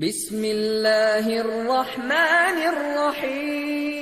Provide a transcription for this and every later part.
بسم الله الرحمن الرحيم.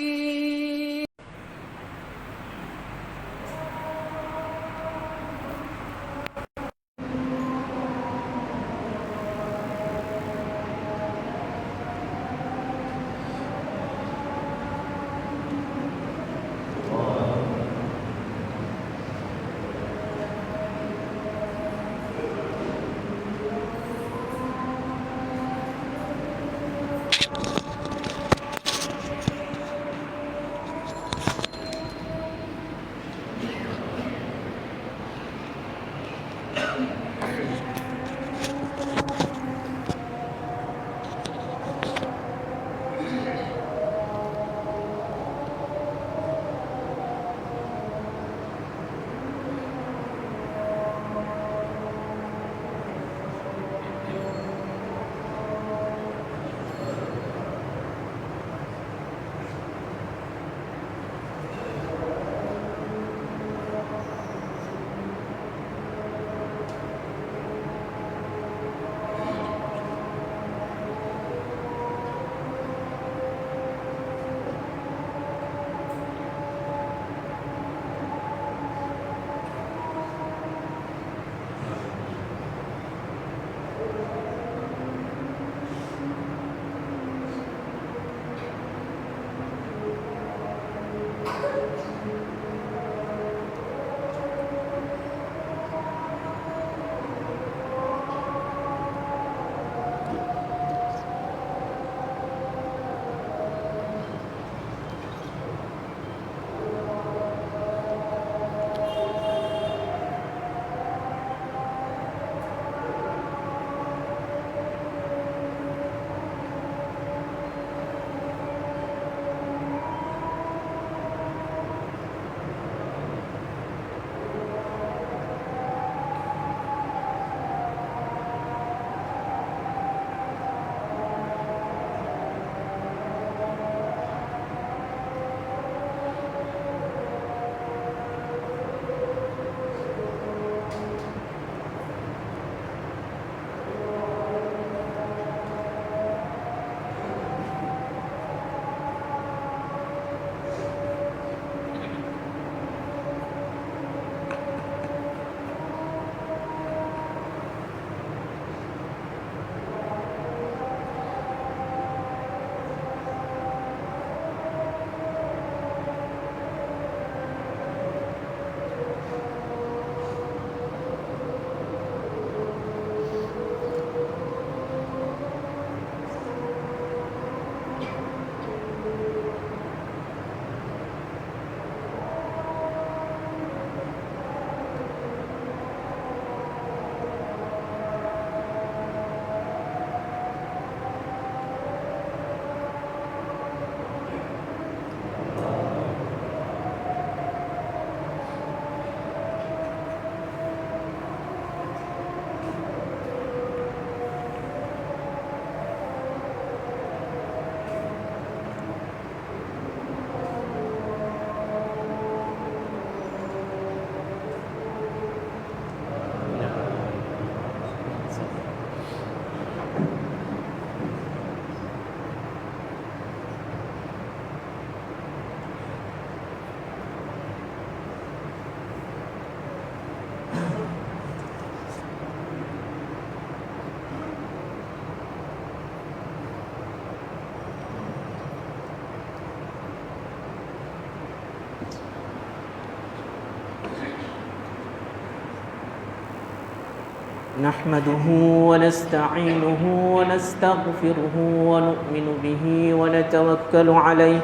نحمده ونستعينه ونستغفره ونؤمن به ونتوكل عليه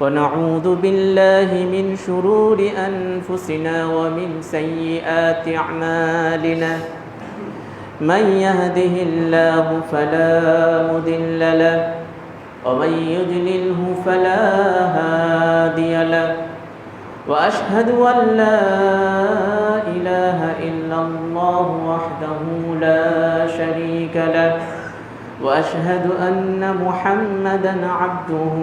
ونعوذ بالله من شرور أنفسنا ومن سيئات أعمالنا. من يهده الله فلا مضل له ومن يضلله فلا هادي له، وأشهد أن لا إله إلا الله وحده لا شريك له، وأشهد أن محمدًا عبده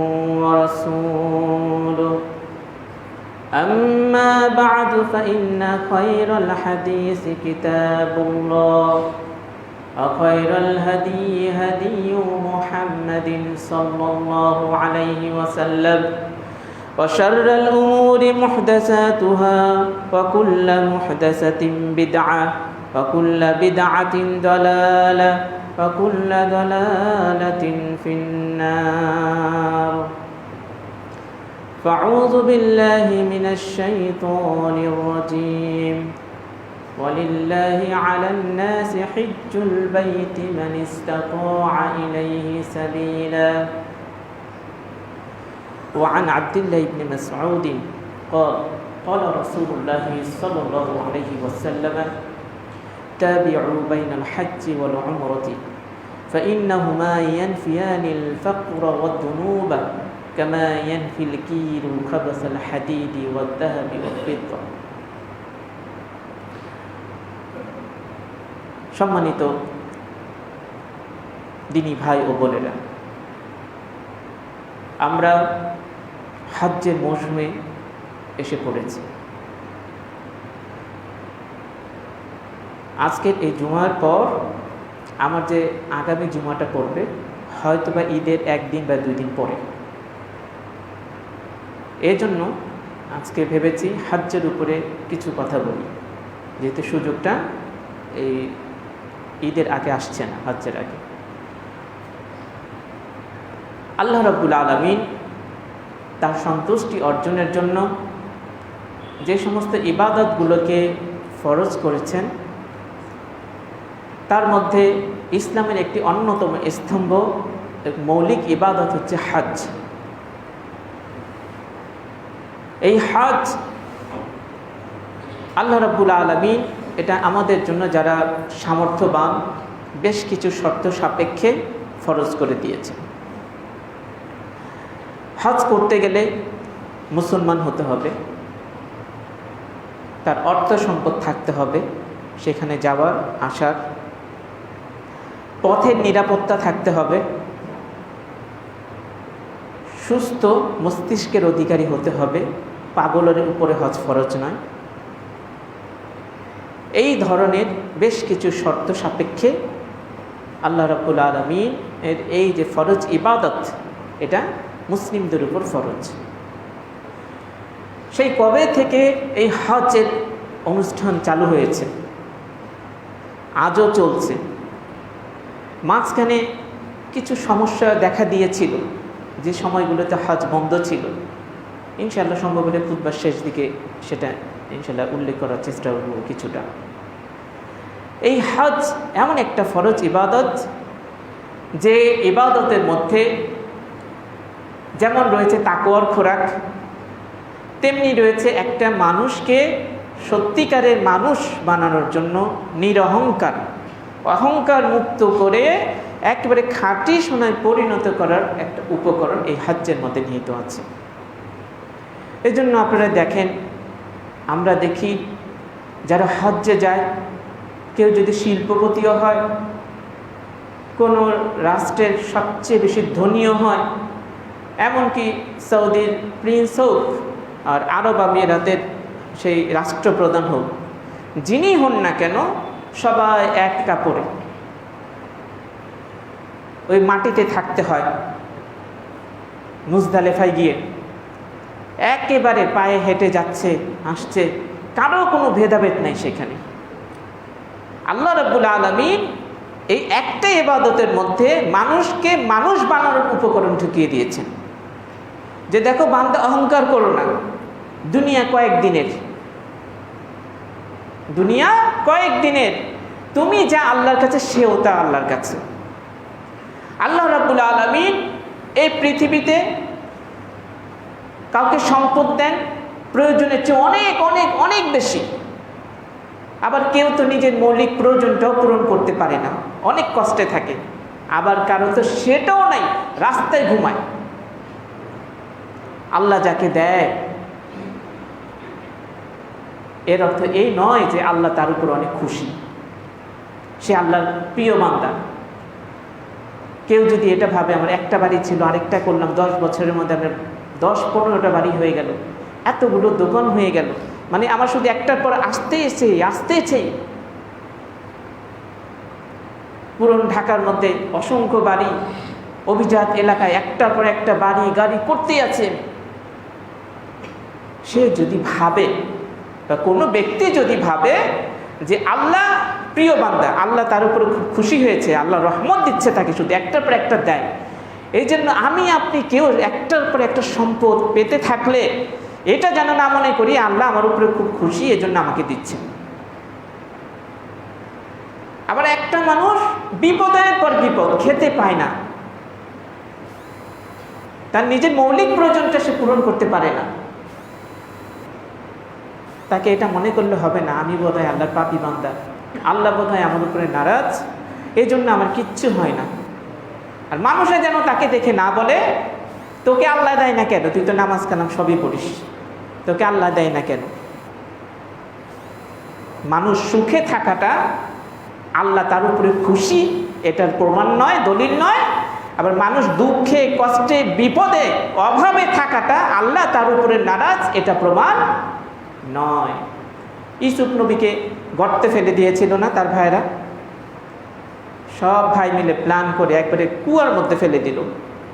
ورسوله. أما بعد فإن خير الحديث كتاب الله، وخير الهدي هدي محمد صلى الله عليه وسلم وشر الأمور محدثاتها وكل محدثة بدعة وكل بدعة ضلالة وكل ضلالة في النار فأعوذ بالله من الشيطان الرجيم ولله على الناس حج البيت من استطاع إليه سبيلا وعن عبد الله بن مسعود قال قال رسول الله صلى الله عليه وسلم تابعوا بين الحج والعمرة فإنهما ينفيان الفقر والذنوب كما ينفي الكيل خبث الحديد والذهب والفضة সম্মানিত দিনী ভাই ও বোনেরা, আমরা হজ্জের মৌসুমে এসে পড়েছি। আজকের এই জুমার পর আমার যে আগামী জুমাটা পড়বে হয়তোবা ঈদের একদিন বা 2 দিন পরে। এই জন্য আজকে ভেবেছি হজ্জের উপরে কিছু কথা বলি, যেহেতু সুযোগটা এই ঈদের আগে আসছে না, হজ্জের আগে। আল্লাহ রাব্বুল আলামিন তার সন্তুষ্টি অর্জনের জন্য যে সমস্ত ইবাদতগুলোকে ফরজ করেছেন তার মধ্যে ইসলামের একটি অন্যতম স্তম্ভ, মৌলিক ইবাদত হচ্ছে হজ। এই হজ আল্লাহ রাব্বুল আলামিন এটা আমাদের জন্য যারা সামর্থ্যবান বেশ কিছু শর্ত সাপেক্ষে ফরজ করে দিয়েছে। হজ করতে গেলে মুসলমান হতে হবে, তার অর্থ সম্পদ থাকতে হবে, সেখানে যাওয়ার আসার পথের নিরাপত্তা থাকতে হবে, সুস্থ মস্তিষ্কের অধিকারী হতে হবে, পাগলের উপরে হজ ফরজ নয়। এই ধরনের বেশ কিছু শর্ত সাপেক্ষে আল্লাহ রাব্বুল আলামিন এর এই যে ফরজ ইবাদত, এটা মুসলিমদের উপর ফরজ। সেই কবে থেকে এই হজের অনুষ্ঠান চালু হয়েছে, আজও চলছে। মাঝখানে কিছু সমস্যা দেখা দিয়েছিল, যে সময়গুলোতে হজ বন্ধ ছিল। ইনশাআল্লাহ সম্ভব হলে খুতবার শেষ দিকে সেটা ইনশাআল্লাহ উল্লেখ করার চেষ্টা করব কিছুটা। এই হজ এমন একটা ফরজ ইবাদত যে ইবাদতের মধ্যে যেমন রয়েছে তাকওয়ার খোরাক, তেমনি রয়েছে একটা মানুষকে সত্যিকারের মানুষ বানানোর জন্য নিরহংকার, অহংকার মুক্ত করে একেবারে খাঁটি সোনায় পরিণত করার একটা উপকরণ এই হজ্জের মধ্যে নিহিত আছে। এই জন্য আপনারা দেখেন, আমরা দেখি যারা হজ্জে যায়, কেউ যদি শিল্পপতিও হয়, কোনো রাষ্ট্রের সবচেয়ে বেশি ধনীও হয়, এমনকি সৌদির প্রিন্স হোক আর আরব আমিরাতের সেই রাষ্ট্রপ্রধান হোক, যিনি হন না কেন, সবাই এক কাপড়ে ওই মাটিতে থাকতে হয়। মুজদালেফায় গিয়ে একেবারে পায়ে হেঁটে যাচ্ছে আসছে, কারো কোনো ভেদাভেদ নাই সেখানে। আল্লাহ রাব্বুল আলামিন এই একটা ইবাদতের মধ্যে মানুষকে মানুষ বানানোর উপকরণ ঢুকিয়ে দিয়েছেন, যে দেখো বান্দা অহংকার করো না, দুনিয়া কয়েকদিনের, দুনিয়া কয়েকদিনের, তুমি যা আল্লাহর কাছে সেও তা আল্লাহর কাছে। আল্লাহ রাব্বুল আলামিন এই পৃথিবীতে কাউকে সম্পদ দেন প্রয়োজনের চেয়ে অনেক অনেক অনেক বেশি। আবার কেউ তো নিজের মৌলিক প্রয়োজনটাও পূরণ করতে পারে না, অনেক কষ্টে থাকে। আবার কারো তো সেটাও নাই, রাস্তায় ঘুমায়। আল্লাহ যাকে দেয় এর অর্থ এই নয় যে আল্লাহ তার উপর অনেক খুশি, সে আল্লাহর প্রিয় বান্দা। কেউ যদি এটা ভাবে আমার একটা বাড়ি ছিল আরেকটা করলাম, 10 বছরের মধ্যে আমার 10-15টা বাড়ি হয়ে গেল, এতগুলো দোকান হয়ে গেল, মানে আমার শুধু একটার পর আসতেছে। পুরন ঢাকার মধ্যে অসংখ্য বাড়ি, অভিজাত এলাকায় একটার পর একটা বাড়ি গাড়ি করতেই আছে। সে যদি ভাবে বা কোনো ব্যক্তি যদি ভাবে যে আল্লাহ প্রিয় বান্দা, আল্লাহ তার উপরে খুব খুশি হয়েছে, আল্লাহ রহমত দিচ্ছে তাকে, শুধু একটার পর একটা দেয়, এই জন্য আমি আপনি কেউ একটার পর একটা সম্পদ পেতে থাকলে এটা যেন না মনে করি আল্লাহ আমার উপরে খুব খুশি এজন্য আমাকে দিচ্ছেন। আবার একটা মানুষ বিপদের পর বিপদ, খেতে পায় না, তার নিজের মৌলিক প্রয়োজনটা সে পূরণ করতে পারে না, তাকে এটা মনে করলে হবে না আমি বোধহয় আল্লাহর পাপী বান্দা, আল্লাহ বোধহয় আমার উপরে নারাজ, এই জন্য আমার কিচ্ছু হয় না। আর মানুষে যেন তাকে দেখে না বলে তোকে আল্লাহ দেয় না কেন, তুই তো নামাজ কালাম সবই পড়িস, তোকে আল্লাহ দেয় না কেন। মানুষ সুখে থাকাটা আল্লাহ তার উপরে খুশি এটার প্রমাণ নয়, দলিল নয়। আবার মানুষ দুঃখে কষ্টে বিপদে অভাবে থাকাটা আল্লাহ তার উপরে নারাজ এটা প্রমাণ নয়। ইউসুফ নবীকে গর্তে ফেলে দিয়েছিল না তার ভাইরা, সব ভাই মিলে প্ল্যান করে একবারে কুয়ার মধ্যে ফেলে দিল।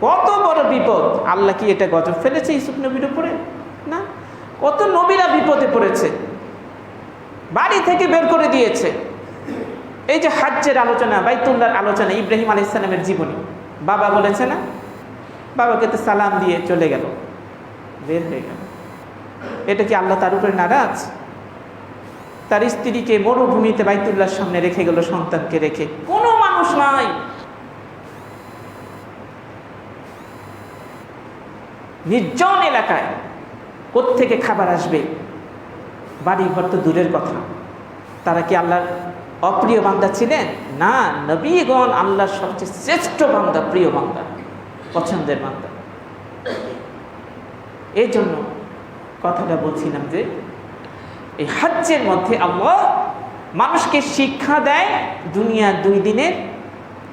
কত বড় বিপদ! আল্লাহ কি এটা গজব ফেলেছে ইউসুফ নবীর উপরে? না, কত নবীরা বিপদে পড়েছে, বাড়ি থেকে বের করে দিয়েছে। এই যে হাজ্জের আলোচনা, বাইতুল্লাহর আলোচনা, ইব্রাহিম আলাইহিস সালামের জীবনী, বাবা বলেছে না, বাবাকে তো সালাম দিয়ে চলে গেল, বের হয়ে গেল। এটা কি আল্লাহ তার উপরে নারাজ? তার স্ত্রীকে মরুভূমিতে বাইতুল্লাহর সামনে রেখে গেল, সন্তানকে রেখে, কোনো মানুষ নাই, নির্জন এলাকায়। কোত্থেকে খাবার আসবে? বাড়ি ঘর তো দূরের কথা। তারা কি আল্লাহর অপ্রিয় বান্দা ছিলেন? না, নবীগণ আল্লাহর সবচেয়ে শ্রেষ্ঠ বান্দা, প্রিয় বান্দা, পছন্দের বান্দা। এই জন্য কথাটা বলছিলাম যে এই হজ্জের মধ্যে আল্লাহ মানুষকে শিক্ষা দেয় দুনিয়া দুই দিনের।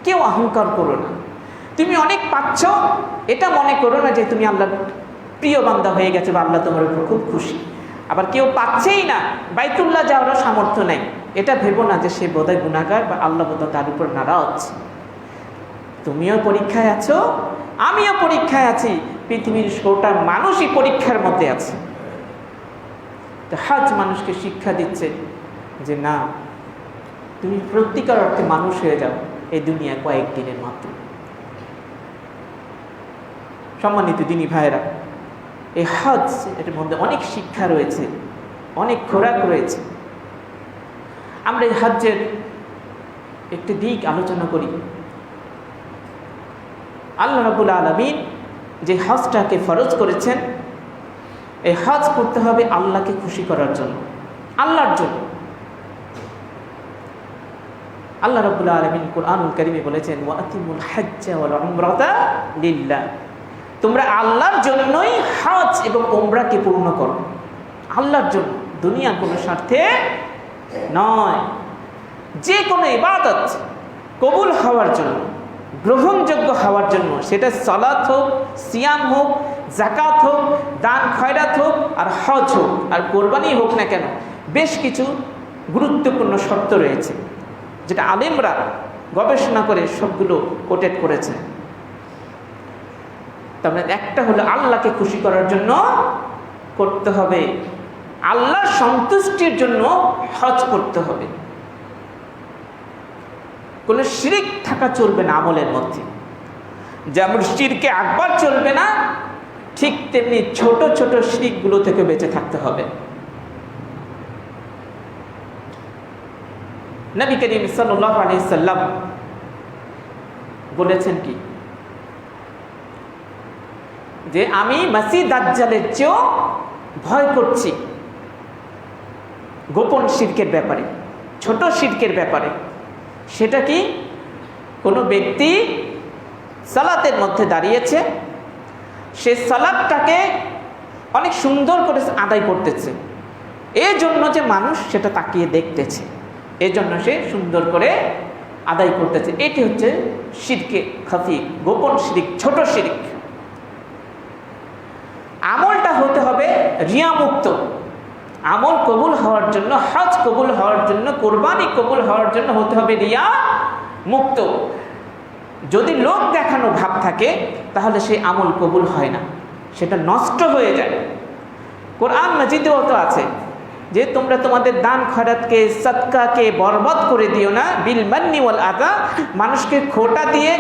কেউ অহংকার করো না, তুমি অনেক পাচ্ছ এটা মনে করো না যে তুমি আল্লাহর প্রিয় বান্দা হয়ে গেছে বা আল্লাহ তোমার উপর খুব খুশি। আবার কেউ পাচ্ছেই না, বাইতুল্লাহ যাওয়ারও সামর্থ্য নেই, এটা ভেবো না যে সে বোধহয় গুনাহগার বা আল্লাহ বোধহয় তার উপর নারাজ। তুমিও পরীক্ষায় আছো, আমিও পরীক্ষায় আছি, পৃথিবীর গোটা মানুষই পরীক্ষার মধ্যে আছে। তো হজ মানুষকে শিক্ষা দিচ্ছে যে না, তুমি প্রত্যেকের অর্থে মানুষ হয়ে যাও এই দুনিয়া কয়েকদিনের মাত্র। সম্মানিত দিনী ভাইয়েরা, এই হজ এর মধ্যে অনেক শিক্ষা রয়েছে, অনেক খোরাক রয়েছে। আমরা এই হজ্জের একটি দিক আলোচনা করি। আল্লাহ রাব্বুল আলামিন যে হজটাকে ফরজ করেছেন, এই হজ করতে হবে আল্লাহকে খুশি করার জন্য, আল্লাহর জন্য। আল্লাহ রাব্বুল আলামিন কুরআনুল কারীমে বলেছেন, ওয়াতিমুল হাজ্জা ওয়াল উমরাতা লিল্লাহ, তোমরা আল্লাহর জন্যই হজ এবং উমরাকে পূর্ণ করো, আল্লাহর জন্য, দুনিয়ার কোনো স্বার্থে নয়। যে কোনো ইবাদত কবুল হওয়ার জন্য, গ্রহণযোগ্য হওয়ার জন্য, সেটা সালাত হোক, সিয়াম হোক, যাকাত হোক, দান খয়রাত হোক, আর হজ হোক, আর কোরবানি হোক না কেন, বেশ কিছু গুরুত্বপূর্ণ শর্ত রয়েছে যেটা আলেমরা গবেষণা করে সবগুলো কোটেড করেছে। তার মানে একটা হলো আল্লাহকে খুশি করার জন্য করতে হবে, আল্লাহর সন্তুষ্টির জন্য হজ করতে হবে। কোনো শিরক থাকা চলবে না আমলের মধ্যে। যেমন শিরকে আকবার চলবে না, ঠিক তেমনি ছোট ছোট শিরকগুলো থেকে বেঁচে থাকতে হবে। নবী করিম সাল্লাল্লাহু আলাইহি সাল্লাম বলেছেন কি, যে আমি মাসিহ দাজ্জালের চেয়েও ভয় করছি গোপন শিরকের ব্যাপারে, ছোট শিরকের ব্যাপারে। সেটা কি? কোনো ব্যক্তি সালাতের মধ্যে দাঁড়িয়েছে, সে সালাতটাকে অনেক সুন্দর করে আদায় করতেছে, এই জন্য যে মানুষ সেটা তাকিয়ে দেখতেছে, এই জন্য সে সুন্দর করে আদায় করতেছে। এটি হচ্ছে শিরকে খাফি, গোপন শিরক, ছোট শিরক। আমলটা হতে হবে রিয়ামুক্ত। আমল কবুল হওয়ার জন্য, হজ কবুল হওয়ার জন্য, কোরবানি কবুল হওয়ার জন্য হতে হবে রিয়া মুক্ত। যদি লোক দেখানো ভাব থাকে তাহলে সেই আমল কবুল হয় না, সেটা নষ্ট হয়ে যায়। কোরআন মাজিদেও তো আছে যে তোমরা তোমাদের দান খয়রাতকে, সদকাকে বরবাদ করে দিও না বিল মান্নি ওয়াল আযা, মানুষকে খোটা দিয়ে,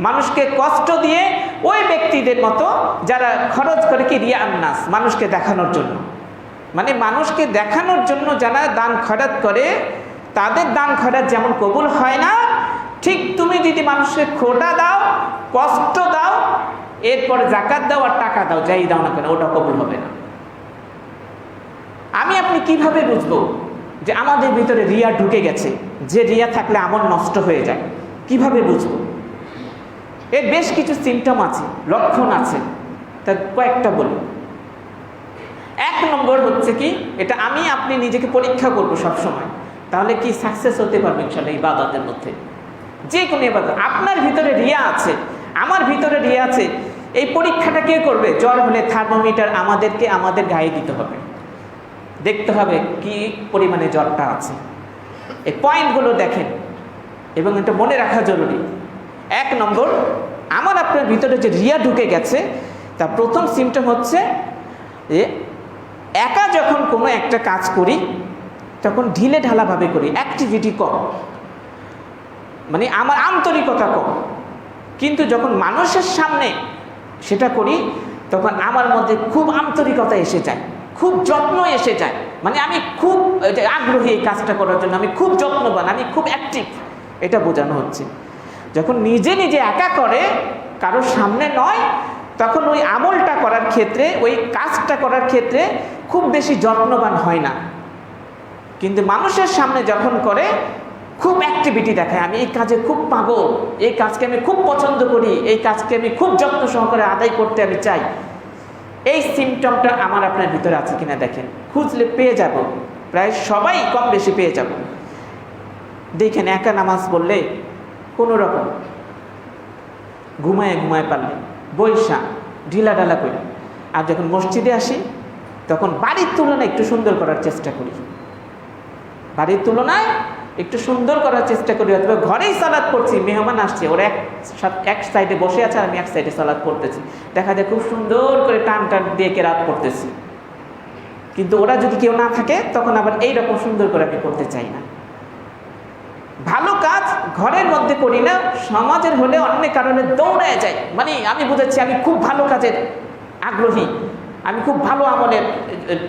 মানুষকে কষ্ট দিয়ে, ওই ব্যক্তিদের মতো যারা খরচ করে কি রিয়া আন্নাস, মানুষকে দেখানোর জন্য। মানে মানুষকে দেখানোর জন্য যারা দান খয়রাত করে তাদের দান খয়রাত যেমন কবুল হয় না, ঠিক তুমি যদি মানুষকে খোটা দাও, কষ্ট দাও, এরপর যাকাত দাও আর টাকা দাও, যাই দাও না কেন, ওটা কবুল হবে না। আমি আপনি কিভাবে বুঝবো যে আমাদের ভিতরে রিয়া ঢুকে গেছে? যে রিয়া থাকলে আমল নষ্ট হয়ে যায়, কিভাবে বুঝবো? এর বেশ কিছু সিমটম আছে, লক্ষণ আছে, তার কয়েকটা বলি। 1 নম্বর হচ্ছে কি, এটা আমি আপনি নিজেকে পরীক্ষা করবো সবসময়, তাহলে কি সাকসেস হতে পারবে ইনশাআল্লাহ ইবাদতের মধ্যে, যে কোনো ইবাদত। আপনার ভিতরে রিয়া আছে, আমার ভিতরে রিয়া আছে, এই পরীক্ষাটা কে করবে? জ্বর হলে থার্মোমিটার আমাদেরকে আমাদের গায়ে দিতে হবে, দেখতে হবে কি পরিমাণে জ্বরটা আছে। এই পয়েন্টগুলো দেখেন এবং এটা মনে রাখা জরুরি। 1 নম্বর, আমার আপনার ভিতরে যে রিয়া ঢুকে গেছে তার প্রথম সিমটম হচ্ছে যে একা যখন কোনো একটা কাজ করি তখন ঢিলে ঢালাভাবে করি, অ্যাক্টিভিটি কম, মানে আমার আন্তরিকতা কম। কিন্তু যখন মানুষের সামনে সেটা করি তখন আমার মধ্যে খুব আন্তরিকতা এসে যায়, খুব যত্ন এসে যায়, মানে আমি খুব আগ্রহী এই কাজটা করার জন্য, আমি খুব যত্নবান, আমি খুব অ্যাক্টিভ, এটা বোঝানো হচ্ছে। যখন নিজে নিজে একা করে, কারোর সামনে নয়, তখন ওই আমলটা করার ক্ষেত্রে, ওই কাজটা করার ক্ষেত্রে খুব বেশি যত্নবান হয় না। কিন্তু মানুষের সামনে যখন করে খুব অ্যাক্টিভিটি দেখায়, আমি এই কাজে খুব পাগল, এই কাজকে আমি খুব পছন্দ করি, এই কাজকে আমি খুব যত্ন সহকারে আদায় করতে আমি চাই। এই সিমটমটা আমার আপনার ভিতরে আছে কিনা দেখেন, খুঁজলে পেয়ে যাব, প্রায় সবাই কম বেশি পেয়ে যাব। দেখেন একা নামাজ পড়লে কোনো রকম ঘুমায় পারলে বৈশা ঢিলা ঢালা করি, আর যখন মসজিদে আসি তখন বাড়ির তুলনায় একটু সুন্দর করার চেষ্টা করি, বাড়ির তুলনায় একটু সুন্দর করার চেষ্টা করি। অথবা ঘরেই সালাদ করছি, মেহমান আসছে, ওরা এক সাইডে বসে আছে আর আমি এক সাইডে সালাদ করতেছি, দেখা যায় খুব সুন্দর করে টান দিয়ে কেরাত করতেছি। কিন্তু ওরা যদি কেউ না থাকে তখন আবার এইরকম সুন্দর করে আমি করতে চাই না। ভালো কাজ ঘরের মধ্যে করি না, সমাজের হলে অন্য কারণে দৌড়ায় যায়, মানে আমি বুঝাচ্ছি আমি খুব ভালো কাজের আগ্রহী, আমি খুব ভালো আমলের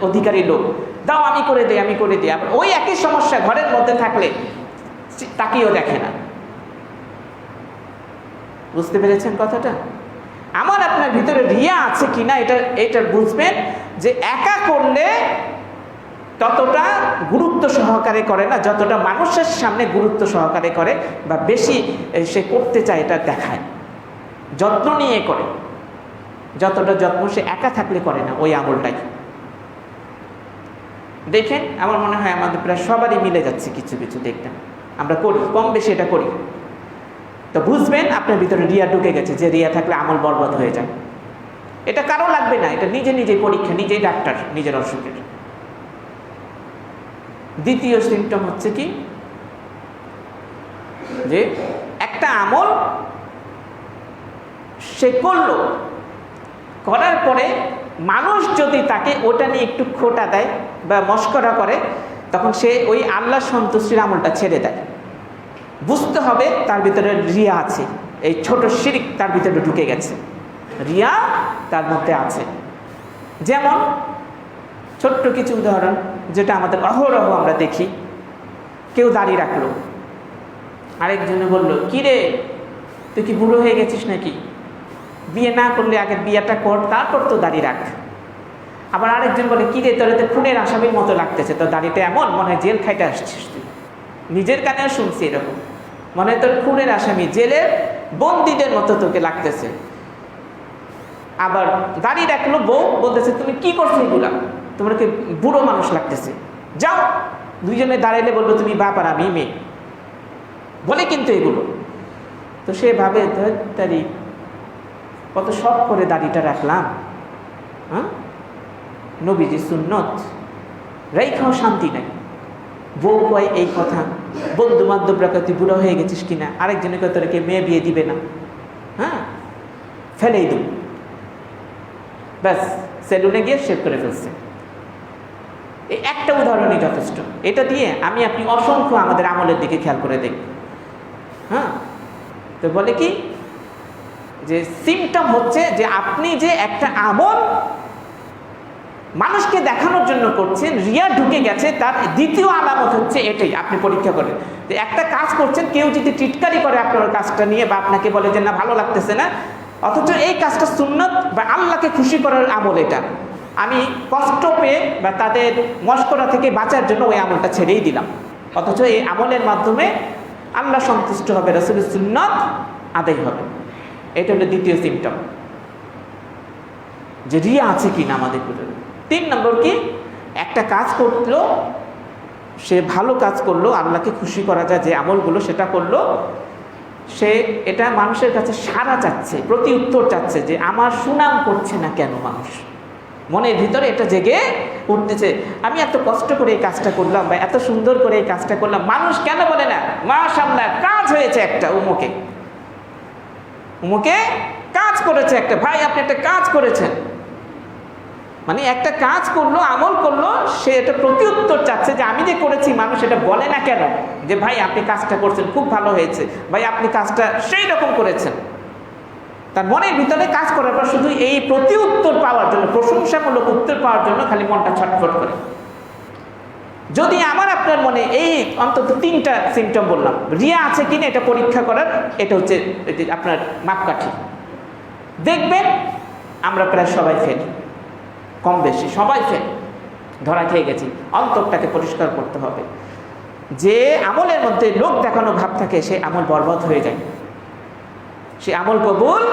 অধিকারী লোক, দাও আমি করে দিই, আমি করে দিই। আবার ওই একই সমস্যা ঘরের মধ্যে থাকলে তাকিয়েও দেখে না। বুঝতে পেরেছেন কথাটা? আমার আপনার ভিতরে রিয়া আছে কিনা এটা বুঝবেন যে একা করলে ততটা গুরুত্ব সহকারে করে না যতটা মানুষের সামনে গুরুত্ব সহকারে করে, বা বেশি সে করতে চায় এটা দেখায়, যত্ন নিয়ে করে। যতটা যত্ন সে একা থাকলে করে না ওই আমলটাই। দেখেন আমার মনে হয় আমাদের প্রায় সবারই মিলে যাচ্ছে, কিছু কিছু দেখতেন আমরা করি, কম বেশি এটা করি। তো বুঝবেন আপনার ভিতরে রিয়া ঢুকে গেছে, যে রিয়া থাকলে আমল বরবাদ হয়ে যায়। এটা কারো লাগবে না, এটা নিজে নিজেই পরীক্ষা, নিজেই ডাক্তার নিজের অসুখের। দ্বিতীয় সিমটম হচ্ছে কি, যে একটা আমল সে করলো, করার পরে মানুষ যদি তাকে ওটা নিয়ে একটু খোটা দেয় বা মস্করা করে, তখন সে ওই আল্লাহ সন্তুষ্টির আমলটা ছেড়ে দেয়। বুঝতে হবে তার ভিতরে রিয়া আছে, এই ছোট শিরক তার ভিতরে ঢুকে গেছে, রিয়া তার মধ্যে আছে। যেমন ছোট্ট কিছু উদাহরণ যেটা আমাদের অহরহ আমরা দেখি, কেউ দাড়ি রাখলো, আরেকজনে বলল কি রে তুই কি বুড়ো হয়ে গেছিস নাকি, বিয়ে না করলে আগে বিয়েটা কর, তারপর তো দাড়ি রাখ। আবার আরেকজন বলে কি রে তোর তো খুনের আসামির মতো লাগতেছে, তোর দাড়িটা এমন মনে হয় জেল খাইতে আসছিস তুই। নিজের কানেও শুনছি এরকম, মনে হয় তোর খুনের আসামি, জেলের বন্দীদের মতো তোকে লাগতেছে। আবার দাড়ি রাখলো বউ বলতেছে তুমি কি করছো এগুলা, তোমার কি বুড়ো মানুষ লাগতেছে, যাও। দুইজনে দাঁড়াইলে বলবো তুমি বাপ আর আমি মেয়ে বলে, কিন্তু এগুলো তো সে ভাবে দাড়ি কত শখ করে দাড়িটা রাখলাম, হ্যাঁ নবীজি সুন্নত রাইখাও শান্তি নাই। বউ কয় এই কথা, বন্ধু বান্ধবরা কয় তুই বুড়ো হয়ে গেছিস কিনা, আরেকজনের কয় তোরকে মেয়ে বিয়ে দিবে না, হ্যাঁ ফেলেই দেব, ব্যাস সেলুনে গিয়ে শেভ করে ফেলছে। এই একটা উদাহরণই যথেষ্ট। এটা দিয়ে আমি আপনি অসংখ্য আমাদের আমলের দিকে খেয়াল করে দেখব। হ্যাঁ, তো বলে কি যে সিমটম হচ্ছে যে আপনি যে একটা আমল মানুষকে দেখানোর জন্য করছেন, রিয়া ঢুকে গেছে, তার দ্বিতীয় আলামত হচ্ছে এটাই। আপনি পরীক্ষা করেন যে একটা কাজ করছেন, কেউ যদি টিটকারি করে আপনার কাজটা নিয়ে বা আপনাকে বলে যে না ভালো লাগতেছে না, অথচ এই কাজটা সুন্নত বা আল্লাহকে খুশি করার আমল, এটা আমি কষ্ট পেয়ে বা তাদের মশকরা থেকে বাঁচার জন্য ওই আমলটা ছেড়েই দিলাম, অথচ এই আমলের মাধ্যমে আল্লাহ সন্তুষ্ট হবে, রাসূলের সুন্নাত আদায় হবে। এটা হলো দ্বিতীয় সিমটম, যে রিয়া আছে কিনা আমাদের ভিতরে। 3 নম্বর কি, একটা কাজ করলো, সে ভালো কাজ করলো, আল্লাহকে খুশি করা যায় যে আমলগুলো সেটা করলো, সে এটা মানুষের কাছে সাড়া চাচ্ছে, প্রতি উত্তর চাচ্ছে যে আমার সুনাম করছে না কেন মানুষ, মনের ভিতরে এটা জেগে উঠতেছে, আমি এত কষ্ট করে এই কাজটা করলাম বা এত সুন্দর করে এই কাজটা করলাম, মানুষ কেন বলে না মাশাআল্লাহ কাজ হয়েছে একটা, উমুকে কাজ করেছে একটা, ভাই আপনি একটা কাজ করেছেন, মানে একটা কাজ করলো, আমল করলো, সে এটা প্রতি উত্তর চাচ্ছে যে আমি যে করেছি মানুষ এটা বলে না কেন, যে ভাই আপনি কাজটা করছেন খুব ভালো হয়েছে, ভাই আপনি কাজটা সেই রকম করেছেন। তার মনের ভিতরে কাজ করার পর শুধু এই প্রতি উত্তর পাওয়ার জন্য, প্রশংসামূলক উত্তর পাওয়ার জন্য খালি মনটা ছটফট করে। যদি আমার আপনার মনে এই অন্তত 3টা সিমটম বললাম, রিয়া আছে কিনা এটা পরীক্ষা করার, এটা হচ্ছে আপনার মাপকাঠি। দেখবেন আমরা প্রায় সবাই ফেল, কম বেশি সবাই ফেল, ধরা খেয়ে গেছি। অন্তরটাকে পরিষ্কার করতে হবে। যে আমলের মধ্যে লোক দেখানো ভাব থাকে সে আমল বরবাদ হয়ে যায়, সে আমল কবুল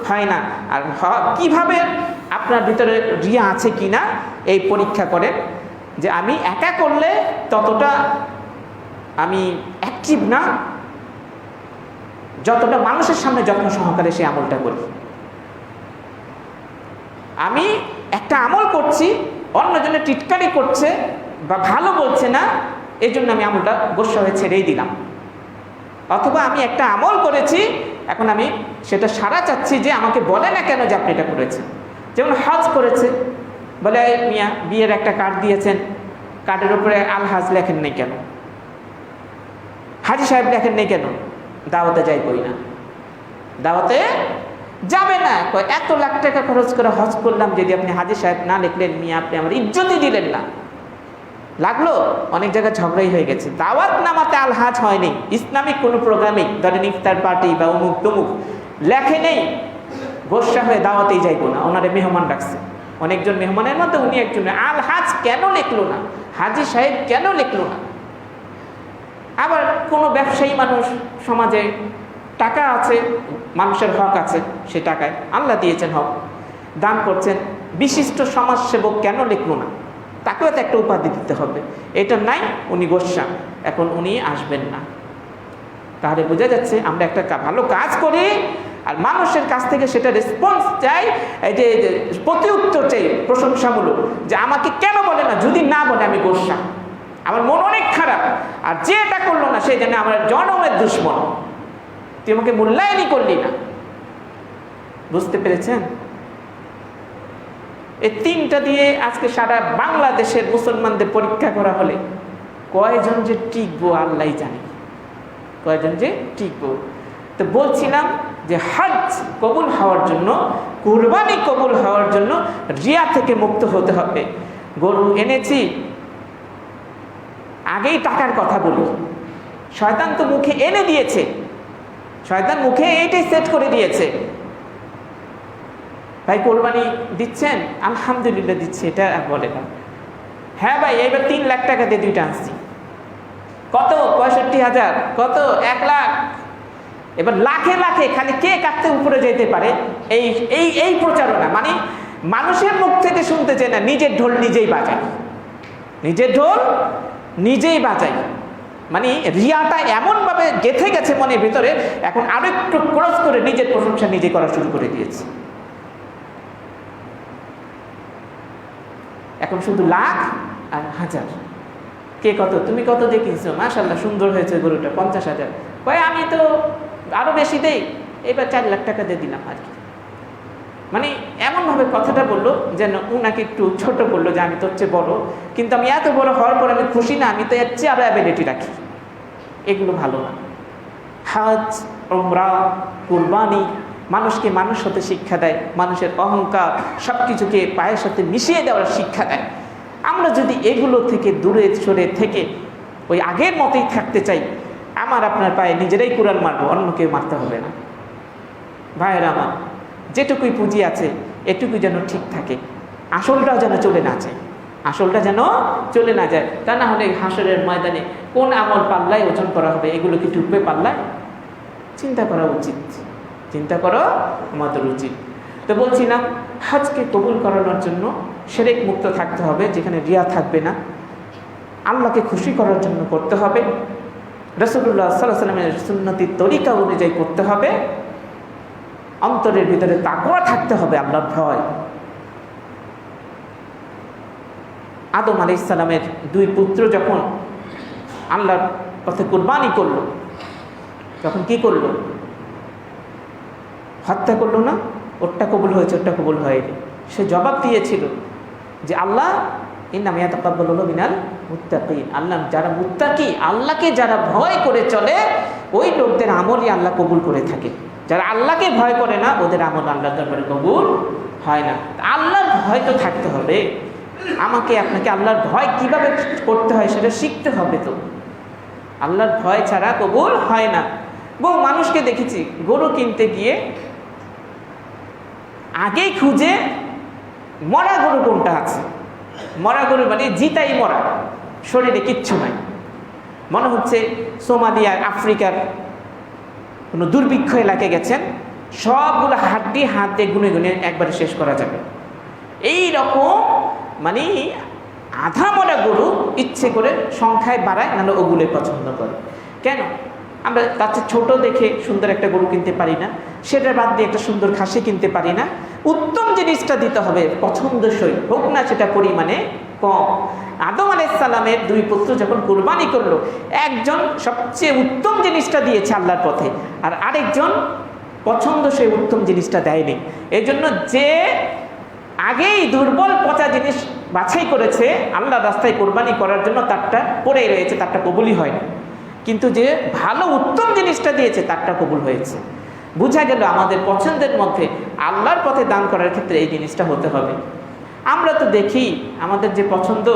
হয় না। আর কিভাবে আপনার ভিতরে রিয়া আছে কিনা এই পরীক্ষা করেন, যে আমি একা করলে ততটা আমি অ্যাক্টিভ না, যতটা মানুষের সামনে যত্ন সহকারে সেই আমলটা করি। আমি একটা আমল করছি, অন্যজনে টিটকারি করছে বা ভালো বলছে না, এই জন্য আমি আমলটা গোস্বা হয়ে ছেড়েই দিলাম। অথবা আমি একটা আমল করেছি, এখন আমি সেটা সাড়া চাচ্ছি যে আমাকে বলে না কেন যে আপনি এটা করেছেন। যেমন হজ করেছে, বলে মিয়া বিয়ের একটা কার্ড দিয়েছেন, কার্ডের উপরে আল হাজ লেখেন নেই কেন, হাজি সাহেব লেখেন নেই কেন, দাওয়াতে যাই কই না, দাওয়াতে যাবে না, এত লাখ টাকা খরচ করে হজ করলাম, যদি আপনি হাজি সাহেব না লিখলেন মিয়া আপনি আমার ইজ্জতই দিলেন না। লাগলো অনেক জায়গায় ঝগড়াই হয়ে গেছে, দাওয়াত নামাতে আল হাজ হয়নি, ইসলামিক কোনো প্রোগ্রামে ধরেন ইফতার পার্টি বা অমুক তমুক লেখে নেই, গোস্বা হয়ে দাওয়াতেই যাইবো না, ওনারে মেহমান ডাকছে, অনেকজন মেহমানের মধ্যে উনি একজন, আল হাজ কেন লিখলো না, হাজি সাহেব কেন লিখলো না। আবার কোনো ব্যবসায়ী মানুষ, সমাজে টাকা আছে, মানুষের হক আছে, সে টাকায় আল্লাহ দিয়েছেন হক, দান করছেন, বিশিষ্ট সমাজসেবক কেন লিখলো না, তাকেও তো একটা উপাধি দিতে হবে, এটা নাই, উনি গোস্বা, এখন উনি আসবেন না। তাহলে বোঝা যাচ্ছে আমরা একটা ভালো কাজ করি আর মানুষের কাছ থেকে সেটা রেসপন্স চাই, এই যে প্রতি উত্তর চাই প্রশংসামূলক, যে আমাকে কেন বলে না, যদি না বলে আমি গোস্বা, আমার মন অনেক খারাপ, আর যে এটা করলো না সেই জন্য আমার জনমের দুশ্মন, তুই আমাকে মূল্যায়নই করলি না। বুঝতে পেরেছেন? এই 3টা দিয়ে আজকে সারা বাংলাদেশের মুসলমানদের পরীক্ষা করা হলে কয়জন যে টিকবো আল্লাহ জানে, কয়জন যে টিকবো। তো বলছিলাম যে হজ কবুল হওয়ার জন্য, কুরবানি কবুল হওয়ার জন্য রিয়া থেকে মুক্ত হতে হবে। গরু এনেছি, আগেই টাকার কথা বলি, শয়তান তো মুখে এনে দিয়েছে, শয়তান মুখে এইটাই সেট করে দিয়েছে, ভাই কোরবানি দিচ্ছেন, আলহামদুলিল্লাহ দিচ্ছে, এটা বলে না, হ্যাঁ ভাই এবার 3 লাখ টাকা দিয়ে 2টা আনছি, কত 65,000, কত 1 লাখ, এবার লাখে লাখে খালি কে কাটতে উপরে যেতে পারে, এই এই এই প্রচারণা, মানে মানুষের মুখ থেকে শুনতে চায় না, নিজের ঢোল নিজেই বাজায়, নিজের ঢোল নিজেই বাজায়, মানে রিয়াটা এমনভাবে গেঁথে গেছে মনের ভিতরে, এখন আরো একটু ক্রস করে নিজের প্রশংসা নিজে করা শুরু করে দিয়েছে। এখন শুধু লাখ আর হাজার, কে কত, তুমি কত দিয়ে কিনছো? মাশাআল্লাহ সুন্দর হয়েছে গরুটা, 50,000। কয় আমি তো আরো বেশি দেই, এবার 4 লাখ টাকা দিয়ে দিলাম আর কি। মানে এমনভাবে কথাটা বললো যেন উনাকে একটু ছোট বললো যে আমি তোর চেয়ে বড়, কিন্তু আমি এত বড় হওয়ার পর আমি খুশি না, আমি তো এর চেয়ে আরো অ্যাবিলিটি রাখি। এগুলো ভালো না। হজ, উমরা, কুরবানি মানুষকে মানুষ হতে শিক্ষা দেয়, মানুষের অহংকার সব কিছুকে পায়ের সাথে মিশিয়ে দেওয়ার শিক্ষা দেয়। আমরা যদি এগুলো থেকে দূরে সরে থেকে ওই আগের মতোই থাকতে চাই, আমার আপনার পায়ে নিজেরাই কুড়াল মারবো, অন্য কেউ মারতে হবে না। ভাইয়েরা আমার, যেটুকুই পুঁজি আছে এটুকুই যেন ঠিক থাকে, আসলটাও যেন চলে না যায়, আসলটা যেন চলে না যায়। তা না হলে হাসরের ময়দানে কোন আমল পাল্লায় ওজন করা হবে, এগুলো কি ঢুকবে পাল্লায়? চিন্তা করা উচিত, চিন্তা করা আমাদের উচিত। তো বলছিলাম, হজকে কবুল করানোর জন্য শিরক মুক্ত থাকতে হবে, যেখানে রিয়া থাকবে না, আল্লাহকে খুশি করার জন্য করতে হবে, রাসূলুল্লাহ সাল্লাল্লাহু আলাইহি ওয়াসাল্লামের সুন্নতির তরিকা অনুযায়ী করতে হবে, অন্তরের ভিতরে তাকওয়া থাকতে হবে, আল্লাহর ভয়। আদম আলাইহিস সালামের 2 পুত্র যখন আল্লাহর পথে কুরবানি করলো, তখন কি করলো? হত্যা করলো না? ওরটা কবুল হয়েছে, ওরটা কবুল হয়নি। সে জবাব দিয়েছিল যে আল্লাহ ইন্নামা ইয়াতাকাব্বালু মিনাল মুত্তাকিন, আল্লাহ যারা মুত্তাকি, আল্লাহকে যারা ভয় করে চলে, ওই লোকদের আমলই আল্লাহ কবুল করে থাকে। যারা আল্লাহকে ভয় করে না, ওদের আমল আল্লাহর দরবারে কবুল হয় না। আল্লাহর ভয় তো থাকতে হবে, আমাকে আপনাকে আল্লাহর ভয় কিভাবে করতে হয় সেটা শিখতে হবে। তো আল্লাহর ভয় ছাড়া কবুল হয় না। বহু মানুষকে দেখেছি গরু কিনতে গিয়ে আগেই খুঁজে মরা গরু কোনটা আছে, মরা গরু মানে জিতাই মরা, শরীরে কিচ্ছু নাই, মনে হচ্ছে সোমালিয়ার আফ্রিকার কোনো দুর্ভিক্ষ এলাকায় গেছেন, সবগুলো হাড্ডি হাত দিয়ে গুনে গুনে একবারে শেষ করা যাবে, এই রকম মানে আধা মরা গরু ইচ্ছে করে সংখ্যায় বাড়ায়, নাহলে ওগুলোই পছন্দ করে। কেন? আমরা তার চেয়ে ছোটো দেখে সুন্দর একটা গরু কিনতে পারি না, সেটার বাদ দিয়ে একটা সুন্দর খাসি কিনতে পারি না। উত্তম জিনিসটা দিতে হবে, পছন্দসই হোক না সেটা পরিমাণে কম। আদম আলাইহিস সালামের 2 পুত্র যখন কুরবানি করলো, একজন সবচেয়ে উত্তম জিনিসটা দিয়েছে আল্লাহর পথে, আর আরেকজন পছন্দসই উত্তম জিনিসটা দেয়নি। এই জন্য যে আগেই দুর্বল পচা জিনিস বাছাই করেছে আল্লাহর রাস্তায় কোরবানি করার জন্য, তারটা পড়েই রয়েছে, তারটা কবুলই হয়নি। কিন্তু যে ভালো উত্তম জিনিসটা দিয়েছে তারটা কবুল হয়েছে। বোঝা গেল আমাদের পছন্দের মধ্যে আল্লাহর পথে দান করার ক্ষেত্রে এই জিনিসটা হতে হবে। আমরা তো দেখি আমাদের যে পছন্দ,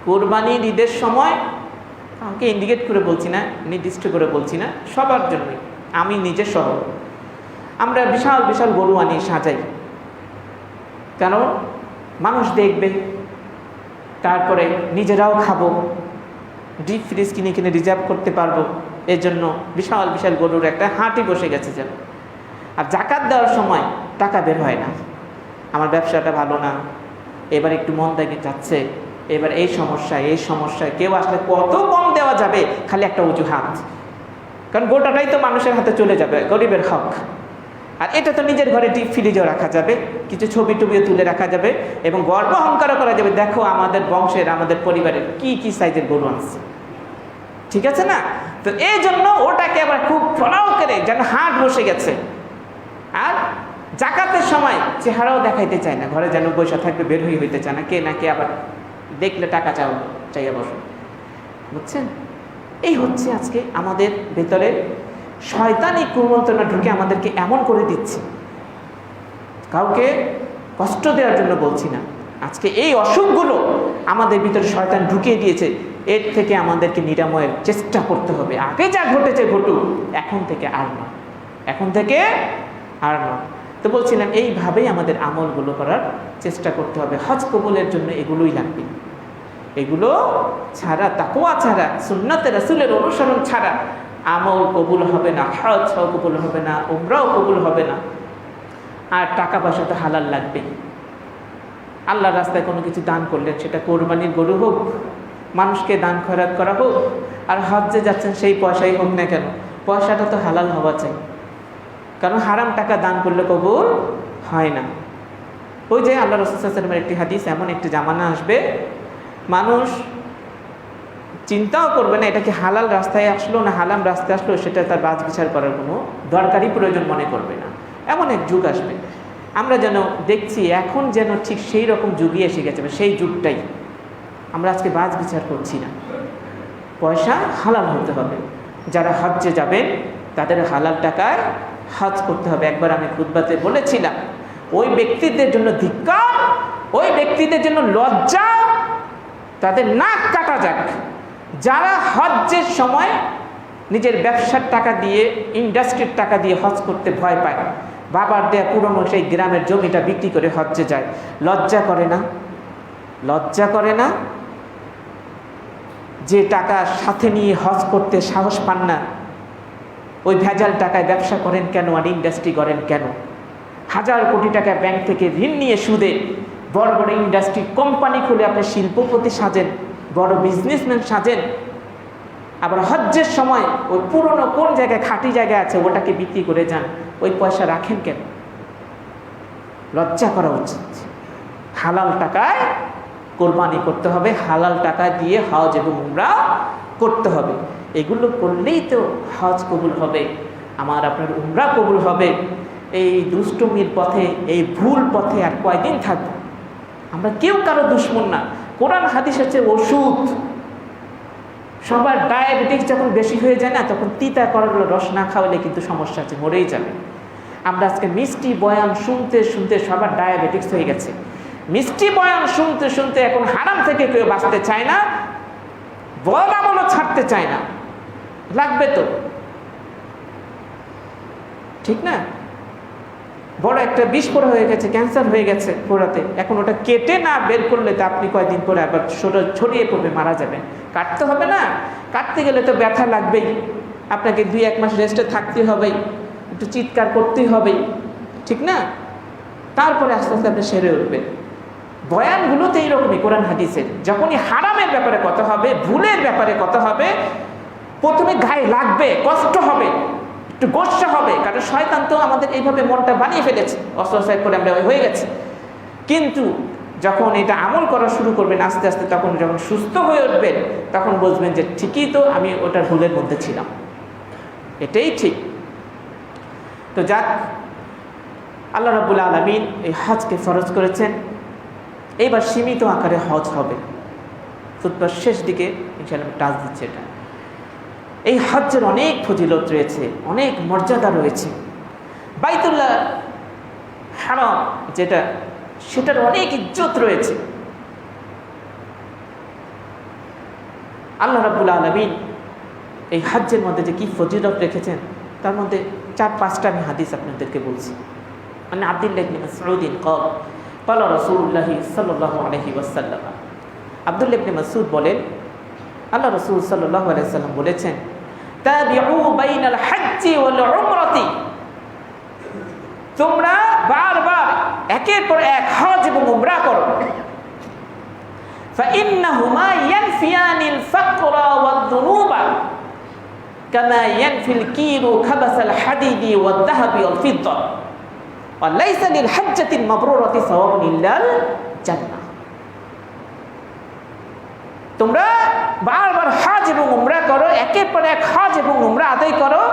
কোরবানির ঈদের সময়, কাউকে ইন্ডিকেট করে বলছি না, নির্দিষ্ট করে বলছি না, সবার জন্যই, আমি নিজে সহ, আমরা বিশাল বিশাল গরু আনি সাজাই, কারণ মানুষ দেখবে, তারপরে নিজেরাও খাবো, ডিপ ফ্রিজ কিনে কিনে রিজার্ভ করতে পারবো, এর জন্য বিশাল বিশাল গরুর একটা হাঁটি বসে গেছে যেন। আর জাকাত দেওয়ার সময় টাকা বের হয় না, আমার ব্যবসাটা ভালো না, এবার একটু মন দেখে যাচ্ছে, এবার এই সমস্যায় কেউ আসলে কত কম দেওয়া যাবে, খালি একটা অজুহাত, কারণ গোটাটাই তো মানুষের হাতে চলে যাবে, গরিবের হক। আর এটা তো নিজের ঘরে ডিপ ফ্রিজেও রাখা যাবে, কিছু ছবি টবিও তুলে রাখা যাবে, এবং গর্ব অহংকারও করা যাবে, দেখো আমাদের বংশের, আমাদের পরিবারের কি কি সাইজের গরু আনছে, ঠিক আছে না? তো এই জন্য ওটাকে আবার খুব ফলাও করে যেন হাট বসে গেছে। আর জাকাতের সময় চেহারাও দেখাইতে চায় না, ঘরে যেন পয়সা থাকবে, বের হইতে চায় না, কে না কে আবার দেখলে টাকা চাইয়া বসে, বুঝছেন? এই হচ্ছে আজকে আমাদের ভেতরে শয়তানি কুমন্ত্রণা ঢুকে আমাদেরকে এমন করে দিচ্ছে। কাউকে কষ্ট দেওয়ার জন্য বলছি না, আজকে এই অসুখগুলো আমাদের ভিতরে শয়তান ঢুকিয়ে দিয়েছে, এর থেকে আমাদেরকে নিরাময়ের চেষ্টা করতে হবে। আগে যা ঘটেছে ঘটুক, এখন থেকে আর না, এখন থেকে আর না। তো বলছিলাম এইভাবেই আমাদের আমলগুলো করার চেষ্টা করতে হবে। হজ কবুলের জন্য এগুলোই লাগবে, এগুলো ছাড়া, তাকওয়া ছাড়া, সুন্নতে রাসূলের অনুসরণ ছাড়া আমল কবুল হবে না, হজও কবুল হবে না, উমরাও কবুল হবে না। আর টাকা পয়সা তো হালাল লাগবে। আল্লাহর রাস্তায় কোনো কিছু দান করলেন, সেটা কোরবানির গরু হোক, মানুষকে দান খয়রাত করা হোক, আর হজ্জে যাচ্ছেন সেই পয়সাই হোক না কেন, পয়সাটা তো হালাল হওয়া চাই, কারণ হারাম টাকা দান করলে কবুল হয় না। ওই যে আল্লাহ রাসূল সাল্লাল্লাহু আলাইহি ওয়াসাল্লামের একটি হাদিস, এমন একটি জামানা আসবে মানুষ চিন্তাও করবে না এটা কি হালাল রাস্তায় আসলো না হারাম রাস্তায় আসলো, সেটা তার বাছ বিচার করার কোনো দরকারই প্রয়োজন মনে করবে না। এমন এক যুগ আসবে, আমরা যেন দেখছি এখন যেন ঠিক সেই রকম যুগই এসে গেছে, সেই যুগটাই আমরা আজকে বাছ বিচার করছি না। পয়সা হালাল হতে হবে। যারা হজ্জে যাবেন তাদের হালাল টাকায় হজ করতে হবে। একবার আমি খুতবাতে বলেছিলাম, ওই ব্যক্তিদের জন্য ধিক্কার, ওই ব্যক্তিদের জন্য লজ্জা, তাদের নাক কাটা যাক যারা হজ্জের সময় নিজের ব্যবসার টাকা দিয়ে, ইন্ডাস্ট্রির টাকা দিয়ে হজ করতে ভয় পায়, বাবার দেয়া পুরনো সেই গ্রামের জমিটা বিক্রি করে হজ্জে যায়। লজ্জা করে না? লজ্জা করে না? যে টাকা সাথে নিয়ে হজ করতে সাহস পান না, ওই ভেজাল টাকায় ব্যবসা করেন কেন আর ইন্ডাস্ট্রি করেন কেন? হাজার কোটি টাকা ব্যাংক থেকে ঋণ নিয়ে সুদে বড় বড় ইন্ডাস্ট্রি কোম্পানি খুলে আপনি শিল্পপতি সাজেন, বড় বিজনেসম্যান সাজেন, আবার হজ্জের সময় ওই পুরনো কোন জায়গায় খাঁটি জায়গা আছে ওটাকে বিক্রি করে যান, ওই পয়সা রাখেন কেন? লজ্জা করা উচিত। হালাল টাকায় কোরবানি করতে হবে, হালাল টাকা দিয়ে হজ এবং উমরা করতে হবে। এগুলো করলেই তো হজ কবুল হবে, আমার আপনার উমরা কবুল হবে। এই দুষ্টমির পথে, এই ভুল পথে আর কয়দিন থাকবো? আমরা কেউ কারো দুশ্মন না। কোরআন হাদিস হচ্ছে ওষুধ। সবার ডায়াবেটিস যখন বেশি হয়ে যায় না, তখন তিতা করাগুলো রস না খাওয়ালে কিন্তু সমস্যা আছে, মরেই যাবে। আমরা আজকে মিষ্টি বয়ান শুনতে শুনতে সবার ডায়াবেটিস হয়ে গেছে। মিষ্টি বয়ান শুনতে শুনতে এখন হারাম থেকে কেউ বাঁচতে চায় না, বলা ছাড়তে চায় না। লাগবে তো, ঠিক না? বড় একটা বিষ পড়া হয়ে গেছে, ক্যান্সার হয়ে গেছে পোড়াতে, এখন ওটা কেটে না বের করলে তো আপনি কয়েকদিন পরে আবার ছড়িয়ে পড়বে, মারা যাবেন। কাটতে হবে না? কাটতে গেলে তো ব্যথা লাগবেই, আপনাকে 2-1 মাস রেস্টে থাকতে হবেই, একটু চিৎকার করতেই হবেই, ঠিক না? তারপরে আস্তে আস্তে আপনি সেরে উঠবেন। বয়ানগুলোতে এইরকমই কোরআন হাদিসের, যখনই হারামের ব্যাপারে কথা হবে, ভুলের ব্যাপারে কথা হবে, প্রথমে গায়ে লাগবে, কষ্ট হবে, একটু গোস্বা হবে, কারণ শয়তান তো আমাদের এইভাবে মনটা বানিয়ে ফেলেছে, অস্ত্রসায় করে আমরা হয়ে গেছে। কিন্তু যখন এটা আমল করা শুরু করবেন আস্তে আস্তে, তখন যখন সুস্থ হয়ে উঠবেন তখন বুঝবেন যে ঠিকই তো আমি ওটার ভুলের মধ্যে ছিলাম, এটাই ঠিক। তো যাক, আল্লাহ রাব্বুল আলামিন এই হজকে ফরজ করেছেন। এইবার সীমিত আকারে হজ হবে, খুতবার শেষ দিকে ইনশাআল্লাহ টাচ দিচ্ছে। এটা এই হজ্জের অনেক ফজিলত রয়েছে, অনেক মর্যাদা রয়েছে। বাইতুল্লাহ হারাম যেটা, সেটার অনেক ইজ্জত রয়েছে। আল্লাহ রাব্বুল আলামিন এই হজ্জের মধ্যে যে কি ফজিলত রেখেছেন, তার মধ্যে 4-5টা আমি হাদিস আপনাদেরকে বলছি। মানে আব্দুল্লাহ ইবনে মাসউদ قال قال رسول الله صلى الله عليه وسلم, আব্দুল্লাহ ইবনে মাসউদ বলেন, আল্লাহ রাসূল সাল্লাল্লাহু আলাইহি ওয়াসাল্লাম বলেছেন, তাবিউ বাইনাল হজ্জি ওয়াল উমরাতি, তোমরা বারবার একের পর এক হজ এবং উমরা করো। ফাইন্নাহুমা ইয়ানফিয়ানিল ফাকরা ওয়াদ-দুনুবা কামা ইয়ানফিল কিরু খাবাসাল হাদিদি ওয়াদ-দাহাবি ওয়াল ফিদ্দা ওয়া লাইসা লিল হজ্জাতিল মাবরুরাতি সাওয়াবুন ইল্লাল জান্নাহ। তোমরা বারবার হজ এবং উমরা করো, একের পর এক হজ এবং উমরা আদায় করো,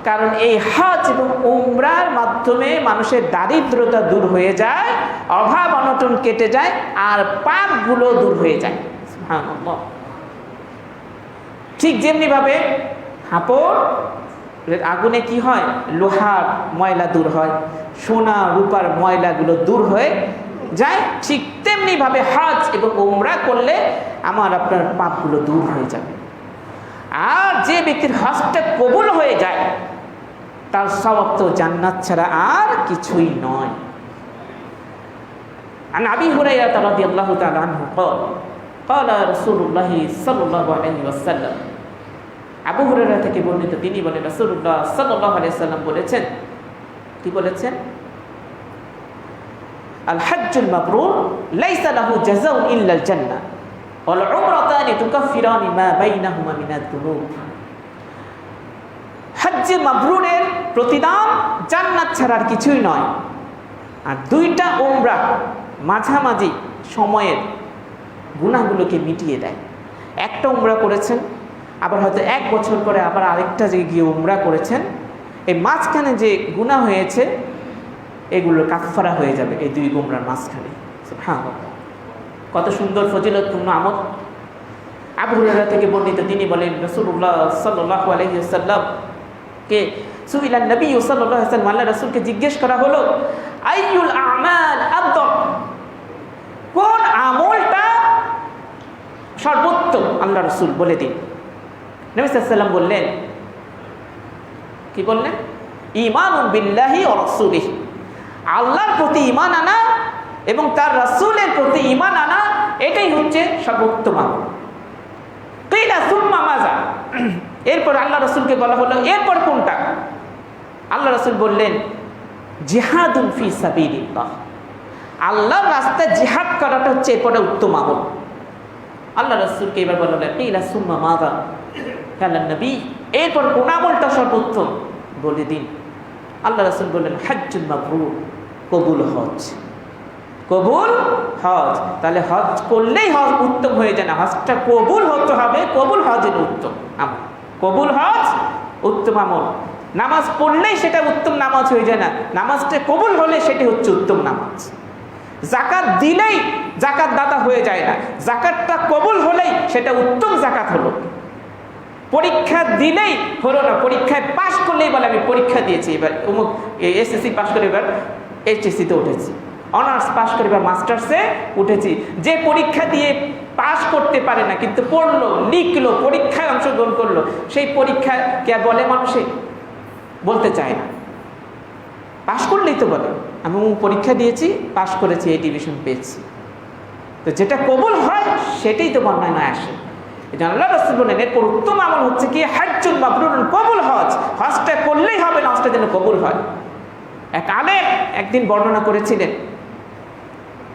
কারণ এই হজ এবং উমরার মাধ্যমে মানুষের দারিদ্রতা দূর হয়ে যায়, অভাব অনটন কেটে যায়, আর পাপগুলো দূর হয়ে যায়। সুবহানাল্লাহ। ঠিক যেমনিভাবে হাঁপড় আগুনে কি হয়, লোহার ময়লা দূর হয়, সোনা রূপার ময়লাগুলো দূর হয়ে যায়, ঠিক তেমনি ভাবে হজ এবং উমরা করলে আমার আপনার পাপগুলো দূর হয়ে যাবে। আর যে ব্যক্তির হজটা কবুল হয়ে যায় তার সওয়াব তো জান্নাত ছাড়া আর কিছুই নয়। আন আবি হুরায়রা রাদিয়াল্লাহু তাআলা আনহু قال قال رسول الله صلى الله عليه وسلم, আবু হুরায়রা থেকে বর্ণিত, তিনি বলেন রাসূলুল্লাহ সাল্লাল্লাহু আলাইহি ওয়াসাল্লাম বলেছেন, কি বলেছেন? আল হজ্জুল মাবরুর লাইসা লাহু জাযাউন ইল্লাল জান্নাহ ওয়াল উমরাতানি তুকাফিরানি মা বাইনাহুমা মিনাদ দুনুব। হজ্জ মাবরুরের প্রতিদান জান্নাত ছাড়া আর কিছুই নয়। আর 2টা উমরা মাঝামাঝি সময়ের গুনাহগুলোকে মিটিয়ে দেয়। একটা উমরা করেছেন, আবার হয়তো 1 বছর পরে আবার আরেকটা জায়গায় গিয়ে উমরা করেছেন, এই মাঝখানে যে গুনাহ হয়েছে এগুলো কাফফারা হয়ে যাবে এই 2 উমরার মাঝখানে। সুবহানাল্লাহ, কত সুন্দর ফজিলতপূর্ণ আমল। আবু হুরায়রা থেকে বর্ণিত, তিনি বলেন রাসূলুল্লাহ সাল্লাল্লাহু আলাইহি ওয়াসাল্লাম কে সুইলান নবী সাল্লাল্লাহু আলাইহি ওয়াসাল্লাম, আল্লাহ রাসূলকে জিজ্ঞেস করা হলো আইয়ুল আমাল আফদল, কোন আমলটা সর্বোত্তম? আল্লাহ রাসূল বলে দিন। নবী সাল্লাল্লাহু আলাইহি ওয়াসাল্লাম বললেন, কি বললেন? ঈমানুন বিল্লাহি ওয়া রাসূলিহি, আল্লাহর প্রতি ঈমান আনা এবং তার রাসূলের প্রতি ঈমান আনা, এটাই হচ্ছে সর্বোত্তম আমল। কিলা সুম্মা মাযা, এরপর আল্লাহ রাসূলকে বলা হলো এরপর কোনটা? আল্লাহ রাসূল বললেন জিহাদুন ফি সাবিলিল্লাহ, আল্লাহর রাস্তায় জিহাদ করাটা হচ্ছে এরপরে উত্তম আমল। আল্লাহ রাসূলকে এবার বলা হলো কিলা সুম্মা মাযা কালা নবী, এরপর কোন আমলটা সর্বোত্তম বলে দিন। আল্লাহ রাসূল বললেন হজ্জুন মাবরুর, কবুল হজ। কবুল হজ, তাহলে হজ করলেই হজ উত্তম হয়ে যায় না, হজটা কবুল হতে হবে। কবুল হজের উত্তম আমল, কবুল হজ উত্তম আমল। নামাজ পড়লেই সেটা উত্তম নামাজ হয়ে যায় না, নামাজটা কবুল হলে সেটা হচ্ছে উত্তম নামাজ। জাকাত দিলেই জাকাত দাতা হয়ে যায় না, জাকাতটা কবুল হলেই সেটা উত্তম জাকাত হলো। পরীক্ষা দিলেই হলো না, পরীক্ষায় পাশ করলেই বলে আমি পরীক্ষা দিয়েছি, এবার অমুক এসএসসি পাশ করে এবার এইচএসসিতে উঠেছি, অনার্স পাশ করে এবার মাস্টার্সে উঠেছি। যে পরীক্ষা দিয়ে পাশ করতে পারে না কিন্তু পড়লো, লিখলো, পরীক্ষায় অংশগ্রহণ করলো, সেই পরীক্ষা কে বলে? মানুষে বলতে চায় না, পাশ করলেই তো বলে আমি পরীক্ষা দিয়েছি, পাশ করেছি, এই ডিভিশন পেয়েছি। তো যেটা কবুল হয় সেটাই তো বর্ণনা আসে। আল্লাহ রাসূল বলেন এরপর উত্তম আমল হচ্ছে কি হজ্জুল মাবরুর, কবুল হজ। হজটা করলেই হবে না, হজটা যেন কবুল হয়। এক আলেম একদিন বর্ণনা করেছিলেন,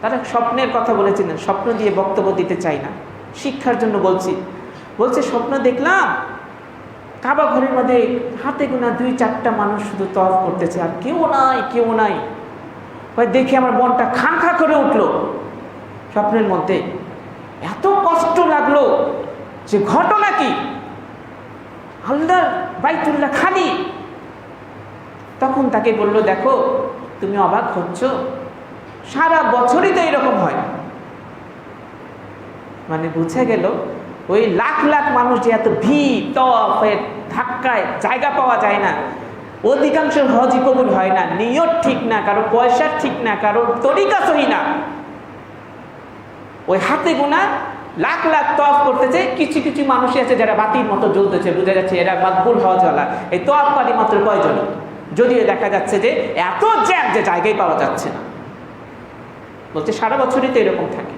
তারা স্বপ্নের কথা বলেছিলেন, স্বপ্ন দিয়ে বক্তব্য দিতে চাই না, শিক্ষার জন্য বলছে স্বপ্ন দেখলাম কাবা ঘরের মধ্যে হাতে গোনা 2-4টা মানুষ শুধু তওয়াফ করতেছে, আর কেউ নাই। দেখে আমার মনটা খাঁ করে উঠলো। স্বপ্নের মধ্যে এত কষ্ট লাগলো যে ঘটনা কি, আল্লাহর বাইতুল্লাহ খালি। তখন তাকে বলল দেখো তুমি অবাক হচ্ছ, সারা বছরই তো এরকম হয়। মানে বুঝে গেল ওই লাখ লাখ মানুষ যে এত ভিড়, তওয়াফের ধাক্কায় জায়গা পাওয়া যায় না, অধিকাংশ হজই কবুল হয় না, নিয়ত ঠিক না, কারো পয়সা ঠিক না, কারো তরিকা সহি না। ওই হাতে গোনা লাখ লাখ তওয়াফ করতেছে, কিছু কিছু মানুষই আছে যারা বাতির মতো জ্বলতেছে, বোঝা যাচ্ছে এরা মাকবুল হজওয়ালা। এই তওয়াফকারী মাত্র কয়জন? যদিও দেখা যাচ্ছে যে এত জ্যাম যে জায়গায় পাওয়া যাচ্ছে না। বলছে সারা বছরই তো এরকম থাকে।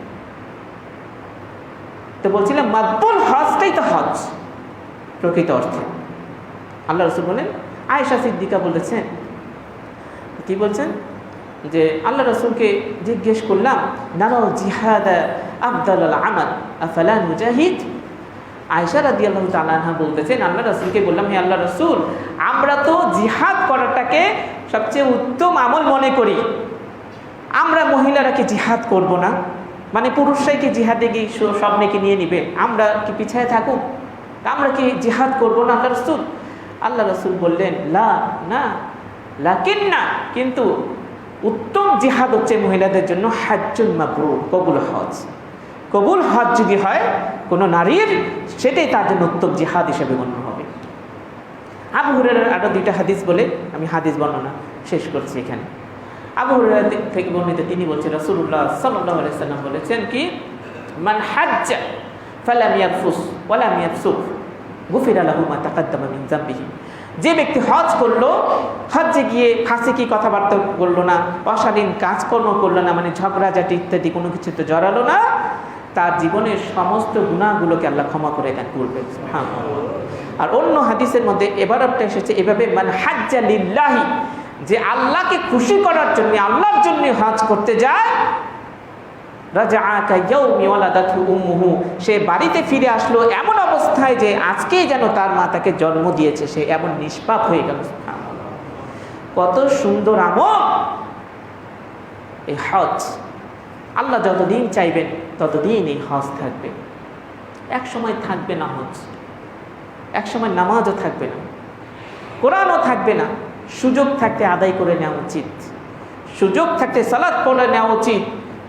তো বলছিলাম মাকবুল হজটাই তো হজ প্রকৃত অর্থে। আল্লাহ রাসূল বলেন, আয়েশা সিদ্দিকা বলেছেন, কি বলছেন যে আল্লাহ রাসূলকে জিজ্ঞেস করলাম নারাল জিহাদ আফদালুল আমাল আফালা নুজাহিদ। আয়েশা রাদিয়াল্লাহু তাআলা আনহা বলতেছেন, আল্লাহ রাসূলকে বললাম হে আল্লাহ রাসূল, আমরা তো জিহাদ করাটাকে সবচেয়ে উত্তম আমল মনে করি, আমরা মহিলারা কি জিহাদ করব না? মানে পুরুষরাই কি জিহাদে গিয়ে সব মেয়েকে নিয়ে নিবে, আমরা কি পিছায় থাকুক, আমরা কি জিহাদ করব না? আল্লাহ রাসূল বললেন লা না লাকিন না, কিন্তু উত্তম জিহাদ হচ্ছে মহিলাদের জন্য হজ্জুল মাবরুর, কবুল হজ। কবুল হজ যদি হয় কোনো নারীর, সেটাই তার জন্য উত্তম জিহাদ হিসেবে গণ্য হবে। আবু হুরায়রার আরো 2টা হাদিস বলে আমি হাদিস বর্ণনা শেষ করছি এখানে। আবু হুরায়রা থেকে বর্ণিত, তিনি বলছেন রাসূলুল্লাহ সাল্লাল্লাহু আলাইহি ওয়াসাল্লাম বলেছেন কি মান হাজ্জা ফালাম ইয়ারফুস ওয়ালাম ইয়াফসুক গুফিরা লাহু মা তাকাদ্দামা মিন যামবিহি। যে ব্যক্তি হজ করলো, হজ্জে গিয়ে ফাসিকি কথাবার্তা বললো না, অশালীন কাজকর্ম করলো না, মানে ঝগড়াঝাটি ইত্যাদি কোনো কিছুতে জড়ালো না, তার জীবনের সমস্ত গুনাহগুলোকে আল্লাহ ক্ষমা করে দেন করবে। আর অন্য হাদিসের মধ্যে এবারটা এসেছে এভাবে, মান হাজ্জা লিল্লাহি, যে আল্লাহকে খুশি করার জন্য, আল্লাহর জন্য হজ করতে যায়, রাজাআ কায়াউমি ওয়ালাদাতহু উম্মুহু, সে বাড়িতে ফিরে আসলো এমন অবস্থায় যে আজকেই যেন তার মা তাকে জন্ম দিয়েছে, সে এমন নিষ্পাপ হয়ে গেল। কত সুন্দর আমল এই হজ। আল্লাহ যতদিন চাইবেন ততদিন এই হজ থাকবে, এক সময় থাকবে না হজ। একসময় নামাজও থাকবে না, কোরআনও থাকবে না। সুযোগ থাকতে আদায় করে নেওয়া উচিত, সুযোগ থাকতে সালাত পড়ে নেওয়া উচিত,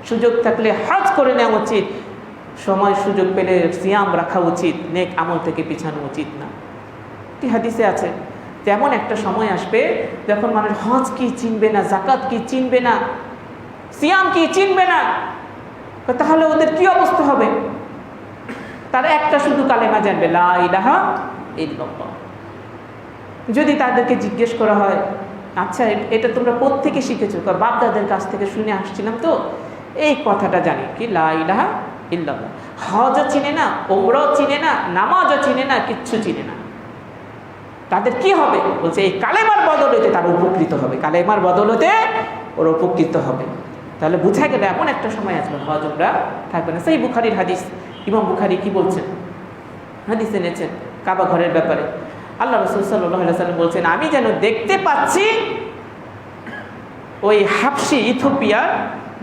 সুযোগ থাকলে হজ করে নেওয়া উচিত, সময় সুযোগ পেলে সিয়াম রাখা উচিত, নেক আমল থেকে পিছানো উচিত না। একটি হাদিসে আছে তেমন একটা সময় আসবে যখন মানুষ হজ কি চিনবে না, জাকাত কি চিনবে না, সিয়াম কি চিনবে না, তাহলে ওদের কি অবস্থা হবে? তারা একটা শুধু কালেমা জানবে, লা ইলাহা ইল্লাল্লাহ। যদি তাদেরকে জিজ্ঞেস করা হয়, আচ্ছা এটা তোমরা কোত্থেকে শিখেছো? বাপ দাদের কাছ থেকে শুনে আসছিলাম, তো এই কথাটা জানি কি লা ইলাহা ইল্লাল্লাহ। হজও চিনে না, ওমরাও চিনে না, নামাজও চিনে না, কিচ্ছু চিনে না। তাদের কি হবে? বলছে এই কালেমার বদলতে তারা উপকৃত হবে, কালেমার বদলতে ওরা উপকৃত হবে। তাহলে বুঝা গেল এমন একটা সময় আসবে হজ ওমরা থাকবে না। সেই বুখারীর হাদিস, ইমাম বুখারী কি বলছেন? হাদিস এনেছেন কাবা ঘরের ব্যাপারে। আল্লাহ রাসূল সাল্লাল্লাহু আলাইহি ওয়াসাল্লাম বলছেন, আমি যেন দেখতে পাচ্ছি ওই হাবশি ইথিওপিয়ার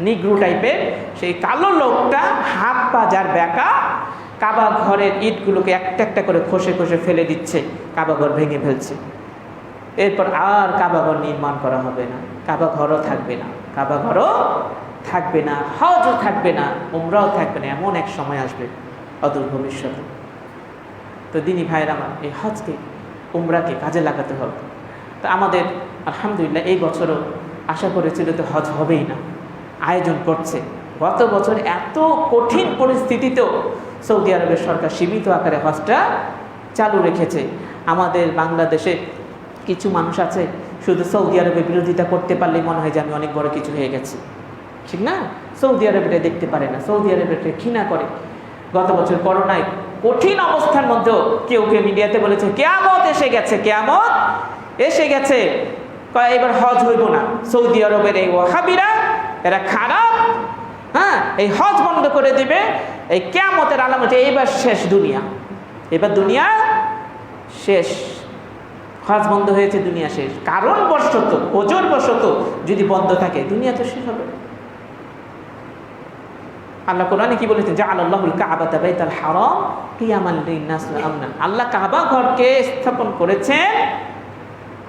নিগ্রো টাইপের সেই কালো লোকটা হাত পা যার ব্যাকা কাবা ঘরের ইটগুলোকে একটা একটা করে খসে খসে ফেলে দিচ্ছে, কাবা ঘর ভেঙে ফেলছে। এরপর আর কাবা ঘর নির্মাণ করা হবে না, কাবা ঘরও থাকবে না, কাবা ঘরও থাকবে না, হজও থাকবে না, উমরাও থাকবে না। এমন এক সময় আসবে অদূর ভবিষ্যতে। তো দিনী ভাইয়ের আমার, এই হজকে উমরাকে কাজে লাগাতে হবে। তো আমাদের আলহামদুলিল্লাহ এই বছরও আশা করেছিল তো হজ হবেই না, আয়োজন করছে। গত বছর এত কঠিন পরিস্থিতিতেও সৌদি আরবের সরকার সীমিত আকারে হজটা চালু রেখেছে। আমাদের বাংলাদেশে কিছু মানুষ আছে শুধু সৌদি আরবের বিরোধিতা করতে পারলেই মনে হয় যে আমি অনেক বড় কিছু হয়ে গেছি, ঠিক না? সৌদি আরবের দেখতে পারে না, সৌদি আরবের ঘৃণা করে। গত বছর করোনায় কঠিন অবস্থার মধ্যেও কেউ কেউ মিডিয়াতে বলেছে কিয়ামত এসে গেছে, কিয়ামত এসে গেছে, এবার হজ হইব না। সৌদি আরবের এই ওয়াহাবিরা এরা খারাপ, হ্যাঁ, এই হজ বন্ধ করে দিবে, এই কিয়ামতের আলামতে এইবার শেষ দুনিয়া, এবার দুনিয়া শেষ, হজ বন্ধ হয়েছে, দুনিয়া শেষ। কারণ বশত, ওজোর বশত যদি বন্ধ থাকে দুনিয়া তো শেষ হবে। আল্লাহ কোরআনে কি বলেছেন? জাআলাল্লাহুল কা'বাতা বাইতাল হারাম কিয়ামান লিন-নাস ওয়া আমনা। আল্লাহ কাবা ঘরকে স্থাপন করেছেন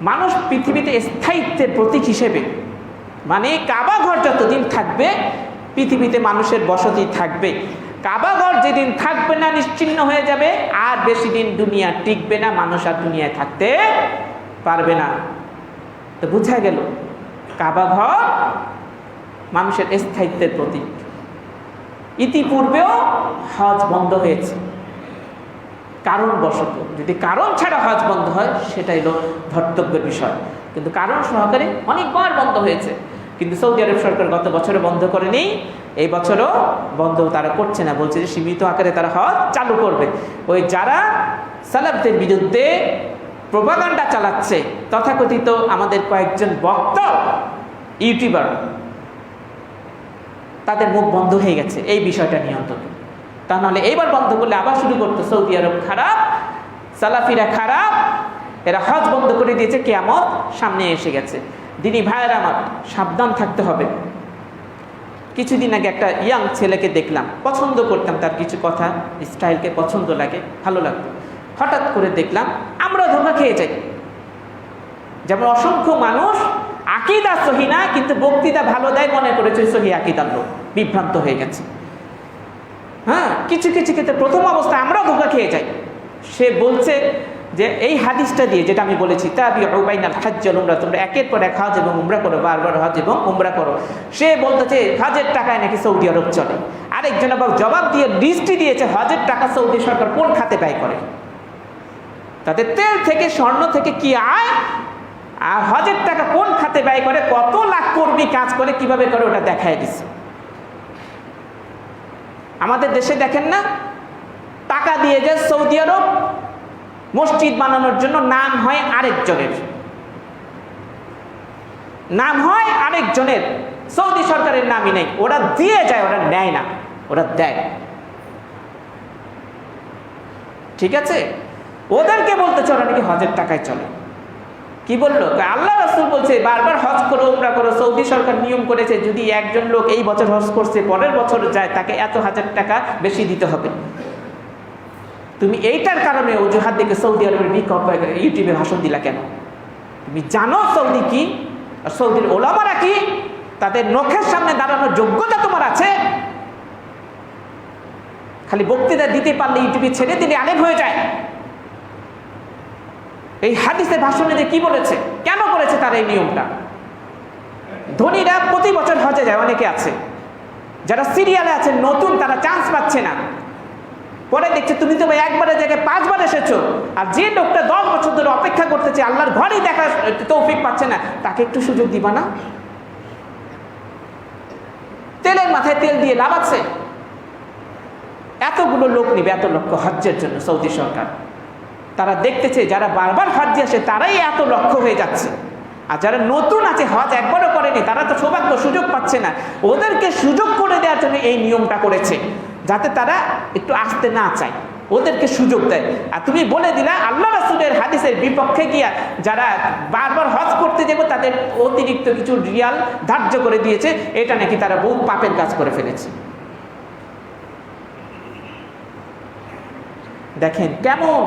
মানুষ পৃথিবীতে স্থায়িত্বের প্রতীক হিসেবে। মানে কাবা ঘর যতদিন থাকবে পৃথিবীতে মানুষের বসতি থাকবে। কাবা ঘর যেদিন থাকবে না, নিশ্চিহ্ন হয়ে যাবে, আর বেশি দিন দুনিয়া টিকবে না, মানুষ আর দুনিয়ায় থাকতে পারবে না। তো বুঝা গেল কাবা ঘর মানুষের স্থায়িত্বের প্রতীক। ইতিপূর্বেও হজ বন্ধ হয়েছে কারণবশত। যদি কারণ ছাড়া হজ বন্ধ হয় সেটাই হলো ধর্তব্যের বিষয়, কিন্তু কারণ সহকারে অনেকবার বন্ধ হয়েছে। কিন্তু সৌদি আরব সরকার গত বছরে বন্ধ করেনি, এই বছরও বন্ধ তারা করছে না, বলছে যে সীমিত আকারে তারা হজ চালু করবে। ওই যারা সালাফদের বিরুদ্ধে প্রোপাগান্ডা চালাচ্ছে, তথাকথিত আমাদের কয়েকজন বক্তা ইউটিউবার, তাদের মুখ বন্ধ হয়ে গেছে এই বিষয়টা নিয়ন্ত্রণ। তা নাহলে এইবার বন্ধ করলে আবার শুরু করতো সৌদি আরব খারাপ, সালাফিরা খারাপ, এরা হজ বন্ধ করে দিয়েছে, কিয়ামত সামনে এসে গেছে। দিনী ভাইয়েরা আমার, সাবধান থাকতে হবে। কিছুদিন আগে একটা ইয়াং ছেলেকে দেখলাম, পছন্দ করতাম তার কিছু কথা, স্টাইলকে পছন্দ লাগে, ভালো লাগতো। হঠাৎ করে দেখলাম আমরা ধোঁকা খেয়ে যাই। যেমন অসংখ্য মানুষ আকীদা সহি না, কিন্তু বক্তৃতা ভালো দেয় মনে করেছে সহি আকীদার লোক, বিভ্রান্ত হয়ে গেছে। হ্যাঁ, কিছু কিছু ক্ষেত্রে প্রথম অবস্থায় আমরাও ধোঁকা খেয়ে যাই। সে বলছে যে এই হাদিসটা দিয়ে, যেটা আমি বলেছি তাবিউ বাইনাল হজ্জ ওয়াল উমরা, তোমরা একের পর এক হজ এবং উমরা করো, বারবার হজ এবং উমরা করো। সে বলতেছে হজের টাকায় নাকি সৌদি আরব চলে। আরেকজন আবার জবাব দিয়ে দৃষ্টি দিয়েছে হজের টাকা সৌদি সরকার কোন খাতে ব্যয় করে, তাদের তেল থেকে স্বর্ণ থেকে কি আয়, আর হজের টাকা কোন খাতে ব্যয় করে, কত লাখ কর্মী কাজ করে, কিভাবে করে, ওটা দেখায় দিচ্ছে। আমাদের দেশে দেখেন না, টাকা দিয়ে যে সৌদি আরব মসজিদ বানানোর জন্য নাম হয় আরেকজনের, নাম হয় আরেকজনের, সৌদি সরকারের নামই নেই। ওরা দিয়ে যায়, ওরা নেয় না, ওরা দেয়। ঠিক আছে, ওদেরকে বলতেছে ওরা নাকি হজের টাকায় চলে। কি বললো? আল্লাহ রাসূল বলছে বারবার হজ করো, উমরা করো। সৌদি সরকার নিয়ম করেছে যদি একজন লোক এই বছর হজ করছে, পরের বছর যায়, তাকে এত হাজার টাকা বেশি দিতে হবে। তো তুমি এইটার কারণে অজুহাত দিকে সৌদি আরবের ইউটিউবে ভাষণ দিলা কেন? তুমি জানো সৌদি কি, আর সৌদির ওলামারা কি? তাদের নখের সামনে দাঁড়ানোর যোগ্যতা তোমার আছে? খালি বক্তৃতা দিতে পারলে ইউটিউবে ছেড়ে দিলে আলেম হয়ে যায়? এই হাদিসের ভাষণে যে কি বলেছে, কেন করেছে তার এই নিয়মটা? ধনীরা প্রতি বছর হজে যায়, অনেকে আছে যারা সিরিয়ালে আছে নতুন, তারা চান্স পাচ্ছে না। পরে দেখছে তুমি তো একবারের জায়গায় 5 বার এসেছো, আর যে লোকটা 10 বছর ধরে অপেক্ষা করতেছে, আল্লাহর ঘরেই দেখা তৌফিক পাচ্ছে না, তাকে একটু সুযোগ দিবা না? তেলের মাথায় তেল দিয়ে লাভ আছে? এতগুলো লোক নিবে, এত লক্ষ হজ্জের জন্য সৌদি সরকার। তারা দেখতেছে যারা বারবার হজ্জে আসে তারাই এত লক্ষ হয়ে যাচ্ছে, আর যারা নতুন আছে, হজ একবারও করেনি, তারা তো সৌভাগ্য সুযোগ পাচ্ছে না। ওদেরকে সুযোগ করে দেওয়ার জন্য এই নিয়মটা করেছে, যাতে তারা একটু আসতে না চায়, ওদেরকে সুযোগ দেয়। আর তুমি বলে দিলা আল্লাহ রাসূলের হাদিসের বিপক্ষে গিয়া যারা বারবার হজ করতে যাবে তাদের অতিরিক্ত কিছু রিয়াল ধার্য করে দিয়েছে, এটা নাকি তারা বহু পাপের কাজ করে ফেলেছে। দেখেন কেমন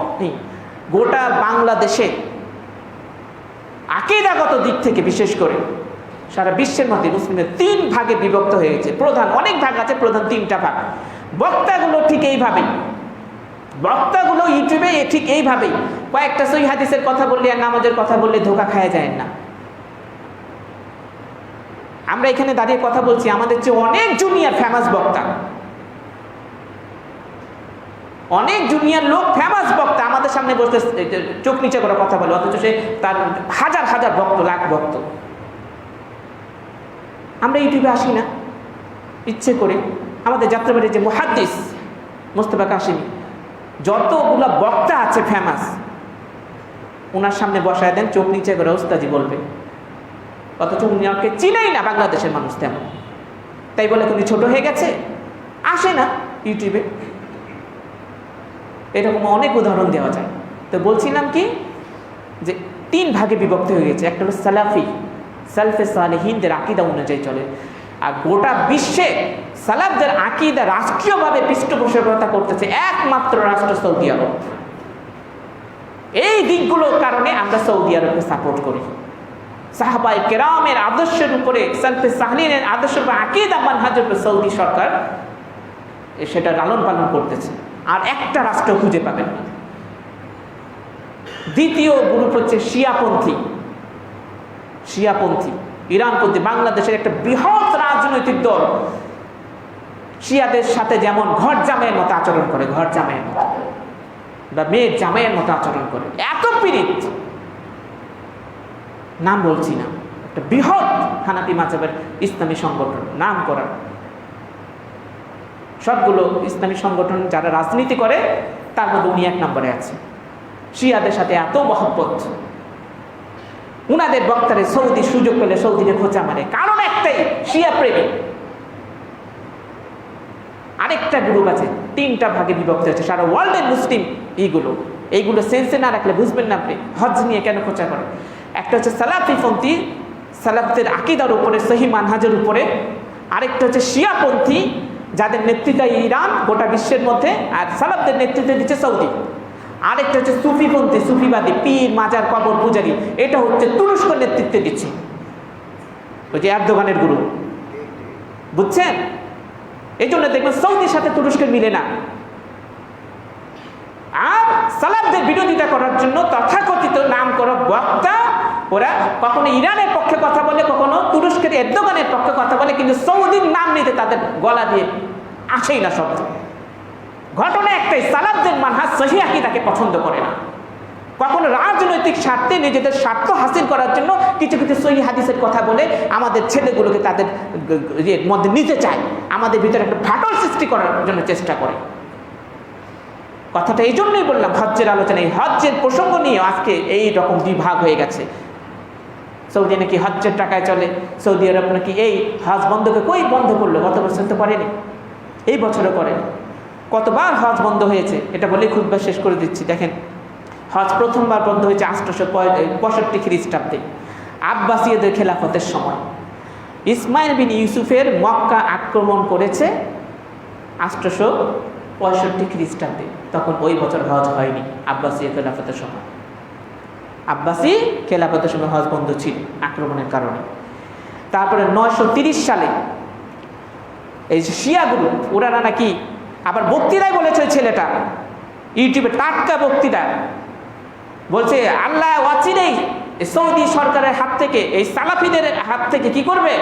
গোটা বাংলাদেশে আকীদাগত দিক থেকে বিশেষ করে সারা বিশ্বের মধ্যে মুসলিমের 3 ভাগে বিভক্ত হয়ে গেছে। প্রধান অনেক ভাগ আছে, প্রধান 3টা ভাগ। বক্তাগুলো ঠিক এইভাবেই, বক্তাগুলো ইউটিউবে ঠিক এইভাবেই কয়েকটা সহিহ হাদিসের কথা বললে আর নামাজের কথা বললে ধোঁকা খাওয়া যায় না। আমরা এখানে দাঁড়িয়ে কথা বলছি, আমাদের চেয়ে অনেক জুনিয়র ফেমাস বক্তা, অনেক জুনিয়র লোক ফেমাস বক্তা আমাদের সামনে বসতে চোখ নিচে করে কথা বলে, অথচ সে তার হাজার হাজার ভক্ত, লাখ ভক্ত। আমরা ইউটিউবে আসি না ইচ্ছে করে। আমাদের যাত্রাবাড়ির যে মুহাদ্দিস মোস্তফা কাশিমি, যতগুলো বক্তা আছে ফেমাস, ওনার সামনে বসায় দেন, চোখ নিচে করে ওস্তাজি বলবে, অথচ উনিকে চিনেই না বাংলাদেশের মানুষ তেমন। তাই বলে উনি ছোট হয়ে গেছে? আসে না ইউটিউবে। এরকম অনেক উদাহরণ দেওয়া যায়। তো বলছিলাম কি, যে 3 ভাগে বিভক্ত হয়ে গেছে। একটা হলো সালাফি, সালফে সালেহিনদের আকীদা অনুযায়ী চলে, আর গোটা বিশ্বে সালাফদের আকীদা রাষ্ট্রীয়ভাবে পৃষ্ঠপোষকতা করতেছে একমাত্র রাষ্ট্র সৌদি আরব। এই দিকগুলোর কারণে আমরা সৌদি আরবকে সাপোর্ট করি। সাহাবায়ে কেরামের আদর্শের উপরে, সালফে সালেহিনের আদর্শের উপরে, আকীদা মানহাজের উপরে সৌদি সরকার সেটা লালন পালন করতেছে। আর একটা রাষ্ট্র খুঁজে পাবেন না। দ্বিতীয় গ্রুপ হচ্ছে শিয়াপন্থী। শিয়াপন্থী ইরানপন্থী, বাংলাদেশের একটা বৃহৎ রাজনৈতিক দল। শিয়াদের সাথে যেমন ঘর জামাইয়ের মতো আচরণ করে, ঘর জামাইয়ের মতো, বা মেয়ের জামাইয়ের মতো আচরণ করে, এত পীড়িত। নাম বলছি না, একটা বৃহৎ হানাফি মাযহাবের ইসলামী সংগঠন, নাম করা। সবগুলো ইসলামী সংগঠন যারা রাজনীতি করে তার মধ্যে উনি 1 নম্বরে আছে। শিয়াদের সাথে এত মহব্বত, উনাদের বক্তারে সৌদি সুযোগ পেলে সৌদিকে খোঁচা মারে, কারণ একটাই, শিয়া প্রেমী। আরেকটা গ্রুপ আছে, 3টা ভাগে বিভক্ত হয়েছে সারা ওয়ার্ল্ডের মুসলিম। এইগুলো সেন্সে না রাখলে বুঝবেন না আপনি হজ নিয়ে কেন খোঁচা করে। একটা হচ্ছে সালাফিপন্থী, সালাফদের আকীদার উপরে, সহিহ মানহাজের উপরে। আরেকটা হচ্ছে শিয়াপন্থী, যাদের নেতৃত্বে ইরান গোটা বিশ্বের মধ্যে, আর সালাফদের নেতৃত্বে দিচ্ছে সৌদি। আরেকটা হচ্ছে সুফিপন্থী, সুফিবাদী, পীর, মাজার, কবর পূজারী, এটা হচ্ছে তুরস্ক নেতৃত্বে দিচ্ছে, ওই যে এরদোগানের গুরু, বুঝছেন? এই জন্য দেখবেন সৌদির সাথে তুরস্কের মিলে না। আর সালাফদের বিরোধিতা করার জন্য তথাকথিত নাম করা বক্তা, ওরা কখনো ইরানের পক্ষে কথা বলে, কখনো তুরস্কের এরদোগানের পক্ষে কথা বলে, কিন্তু সৌদির নাম নিতে তাদের গলা দিয়ে আসেই না শব্দ। ঘটনা একটাই, সালাফদের মানহাজ সহিহ আকীদাকে পছন্দ করে না। কখনো রাজনৈতিক স্বার্থে, নিজেদের স্বার্থ হাসিল করার জন্য কিছু কিছু সহিহ হাদিসের কথা বলে আমাদের ছেলেগুলোকে তাদের মধ্যে নিতে চায়, আমাদের ভিতরে একটা ফাটল সৃষ্টি করার জন্য চেষ্টা করে। কথাটা এই জন্যই বললাম, হজ্জের আলোচনা, এই হজ্জের প্রসঙ্গ নিয়ে আজকে এই রকম বিভাগ হয়ে গেছে। সৌদি নাকি হজ্জের টাকায় চলে, সৌদি আরব নাকি এই হজ বন্ধকে কই বন্ধ করলো, গত বছর তো করেনি, এই বছরও করেনি। কতবার হজ বন্ধ হয়েছে এটা বলে খুতবা শেষ করে দিচ্ছি। দেখেন, হজ প্রথমবার বন্ধ হয়েছে 865 খ্রিস্টাব্দে, আব্বাসীয়দের খেলাফতের সময়। ইসমাইল বিন ইউসুফের মক্কা আক্রমণ করেছে 65 খ্রিস্টাব্দে, তখন ওই বছর হজ হয়নি আব্বাসী খেলাফতের সময়। আব্বাসী খেলাফতের সময় হজ বন্ধ ছিল আক্রমণের কারণে। তারপরে 930 সালে এই যে শিয়াগুলো, ওরা নাকি আবার বক্তৃতায় বলেছে ওই ছেলেটা, ইউটিউবে টাটকা বক্তৃতা বলছে আল্লাহ অচিরেই সৌদি সরকারের হাত থেকে, এই সালাফিদের হাত থেকে কি করবে,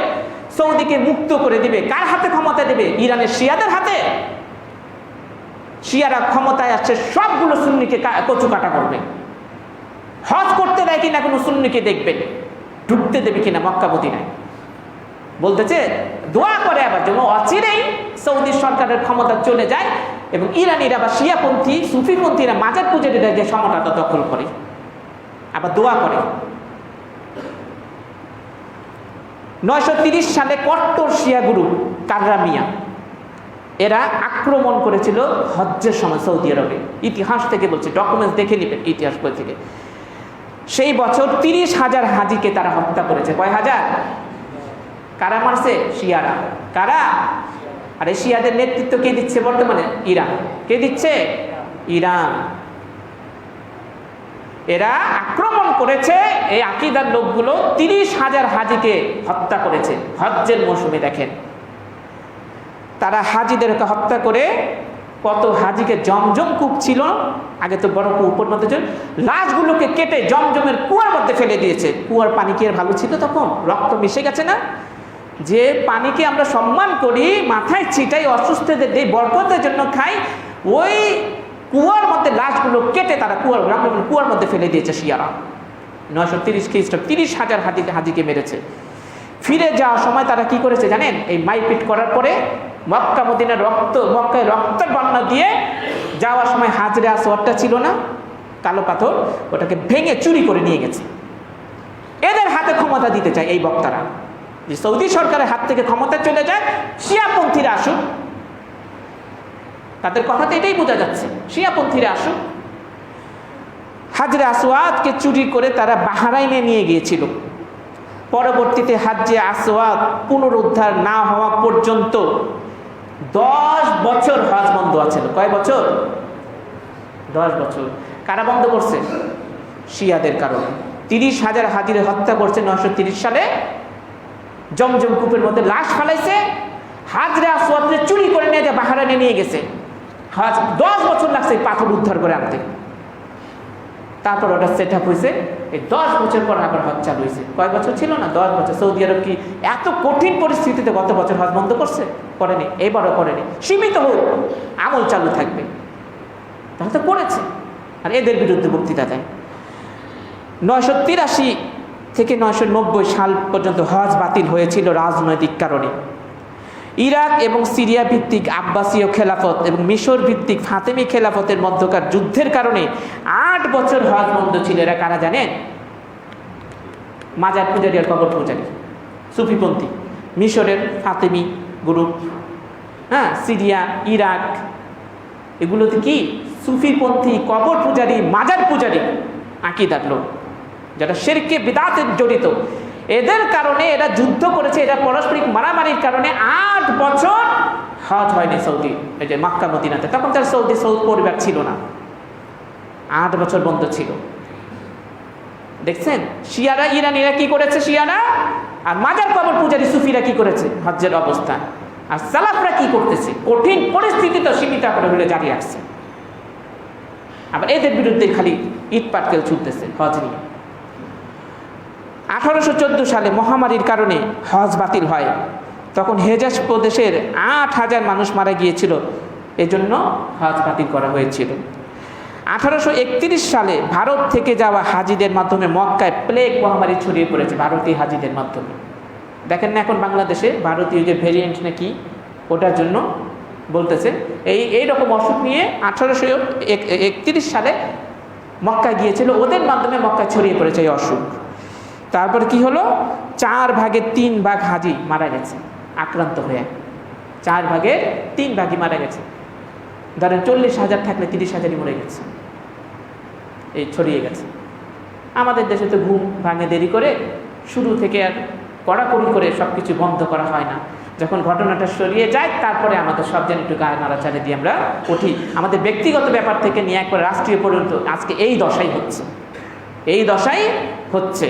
সৌদিকে মুক্ত করে দিবে। কার হাতে ক্ষমতা দেবে? ইরানের শিয়াদের হাতে। শিয়ারা ক্ষমতায় আসছে, সবগুলো সুন্নিকে কচু কাটা করবে। হজ করতে দেয় কিনা কোনো সুন্নিকে দেখবেন, ঢুকতে দেবে কিনা মক্কা মদিনায়। বলতেছে দোয়া করে আবার যেন অচিরেই সৌদি সরকারের ক্ষমতা চলে যায় এবং ইরানিরা বা শিয়াপন্থী সুফিপন্থীরা মাজার পূজারীরা যে সমতাটা দখল করে, আবার দোয়া করে। 930 সালে কট্টর শিয়া গুরু কাররামিয়া এরা আক্রমণ করেছিল হজ্জের সময় সৌদি আরবে। ইতিহাস থেকে বলছে, ডকুমেন্টস দেখে নেবেন ইতিহাস বই থেকে। সেই বছর 30,000 হাজিকে তারা হত্যা করেছে। কয় হাজার? কারা মারছে? শিয়ারা। কারা? আর এই শিয়াদের নেতৃত্ব কে দিচ্ছে বর্তমানে? ইরান। কে দিচ্ছে? ইরান। এরা আক্রমণ করেছে, এই আকীদার লোকগুলো 30,000 হাজিকে হত্যা করেছে হজ্জের মৌসুমে। দেখেন তারা হাজিদেরকে হত্যা করে কত হাজিকে, জমজম কূপ ছিল আগে তো বড় কূপের মধ্যে ছিল, লাশগুলোকে কেটে জমজমের কুয়ার মধ্যে ফেলে দিয়েছে। কুয়ার পানি কি আর ভালো ছিল তখন? রক্ত মিশে গেছে না? যে পানিকে আমরা সম্মান করি, মাথায় ছিটাই, অসুস্থদের দিই, বরকতের জন্য খাই, ওই কুয়ার মধ্যে লাশগুলো কেটে তারা কুয়ার মধ্যে ফেলে দিয়েছে শিয়ারা। 930 খ্রিস্টাব্দে 30,000 হাজিকে মেরেছে। ফিরে যাওয়ার সময় তারা কি করেছে জানেন? এই মাইপিট করার পরে মক্কা মদিনার মক্কায় রক্তের বন্যা দিয়ে যাওয়ার সময় হাজরে আসওয়াদটা ছিল না, কালো পাথর, ওটাকে ভেঙে চুরি করে নিয়ে গেছে। এদের হাতে ক্ষমতা দিতে চায় এই বক্তারা, যে সৌদি সরকারের হাত থেকে ক্ষমতা চলে যায়, শিয়াপন্থীরা আসুক। তাদের কথাতে এটাই বোঝা যাচ্ছে, শিয়াপন্থীরা আসুক। হাজরে আসওয়াদকে চুরি করে তারা বাহরাইনে নিয়ে গিয়েছিল। পরবর্তীতে হাজরে আসওয়াদ পুনরুদ্ধার না হওয়া পর্যন্ত 10 বছর হজ বন্ধ আছিল। কয় বছর? 10 বছর। কারা বন্ধ করছে? শিয়াদের কারণে। 30,000 হাজিরে হত্যা করছে 930 সালে। জমজম কূপের মধ্যে লাশ ফালাইছে, হাজরে আসওয়াদকে চুরি করে নিয়ে বাহরাইনে নিয়ে গেছে। 10 বছর লাগছে পাথর উদ্ধার করে আনতে। তারপর ওটা সেট আপ হয়েছে। এই 10 বছর পর আবার হজ চালু হয়েছে। কয় বছর ছিল না? 10 বছর। সৌদি আরব কি এত কঠিন পরিস্থিতিতে গত বছর হজ বন্ধ করছে? করেনি, এবারও করেনি। সীমিত হোক, আমল চালু থাকবে। তাহলে তো করেছে। আর এদের বিরুদ্ধে বক্তৃতা দেয়। 983 থেকে 990 সাল পর্যন্ত হজ বাতিল হয়েছিল রাজনৈতিক কারণে। ইরাক এবং সিরিয়া ভিত্তিক আব্বাসীয় খেলাফত এবং মিশর ভিত্তিক ফাতেমি খেলাফতের মধ্যকার যুদ্ধের কারণে 8 বছর হজ বন্ধ ছিল। এরা কারা জানেন? মাজার পূজারী আর কবর পূজারী, সুফিপন্থী। মিশরের ফাতেমি গ্রুপ, হ্যাঁ, সিরিয়া, ইরাক, এগুলোতে কি সুফিপন্থী, কবর পূজারী, মাজার পূজারী আকীদার লোক, যারা শিরকে বিদআতে জড়িত। এদের কারণে এরা যুদ্ধ করেছে। এরা পারস্পরিক মারামারির কারণে 8 বছর হজ হয়নি সৌদি, এই যে মক্কা মদিনাতে। তখন তার সৌদি পরিবার ছিল না, 8 বছর বন্ধ ছিল। দেখছেন শিয়ারা, ইরানিরা কি করেছে? শিয়ারা আর মাজার কবর পূজারী সুফিরা কি করেছে হজ্জের অবস্থান। আর সালাফরা কি করতেছে? কঠিন পরিস্থিতিতে সীমিত আকারে হলে জারি রাখছে। আবার এদের বিরুদ্ধে খালি ইট পাটকেল ছুটতেছে হজ নিয়ে। 1814 সালে মহামারীর কারণে হজ বাতিল হয়। তখন হেজাজ প্রদেশের 8,000 মানুষ মারা গিয়েছিল, এজন্য হজ বাতিল করা হয়েছিল। 1831 সালে ভারত থেকে যাওয়া হাজিদের মাধ্যমে মক্কায় প্লেগ মহামারী ছড়িয়ে পড়েছে ভারতীয় হাজিদের মাধ্যমে। দেখেন না এখন বাংলাদেশে ভারতীয় যে ভেরিয়েন্ট নাকি, ওটার জন্য বলতেছে এই রকম অসুখ নিয়ে 1831 সালে মক্কায় গিয়েছিল, ওদের মাধ্যমে মক্কায় ছড়িয়ে পড়েছে এই অসুখ। তারপর কি হলো? 4 ভাগের 3 ভাগ হাজি মারা গেছে আক্রান্ত হয়ে। 4 ভাগের 3 ভাগই মারা গেছে। ধরেন 40,000 থাকলে 30,000ই মরে গেছে, এই ছড়িয়ে গেছে। আমাদের দেশে তো ঘুম ভাঙে দেরি করে, শুরু থেকে আর কড়াকড়ি করে সব কিছু বন্ধ করা হয় না। যখন ঘটনাটা সরিয়ে যায় তারপরে আমাদের সব যেন একটু গায়ে নাড়াচাড়ে দিয়ে আমরা উঠি। আমাদের ব্যক্তিগত ব্যাপার থেকে নিয়ে একবার রাষ্ট্রীয় পর্যন্ত আজকে এই দশাই হচ্ছে।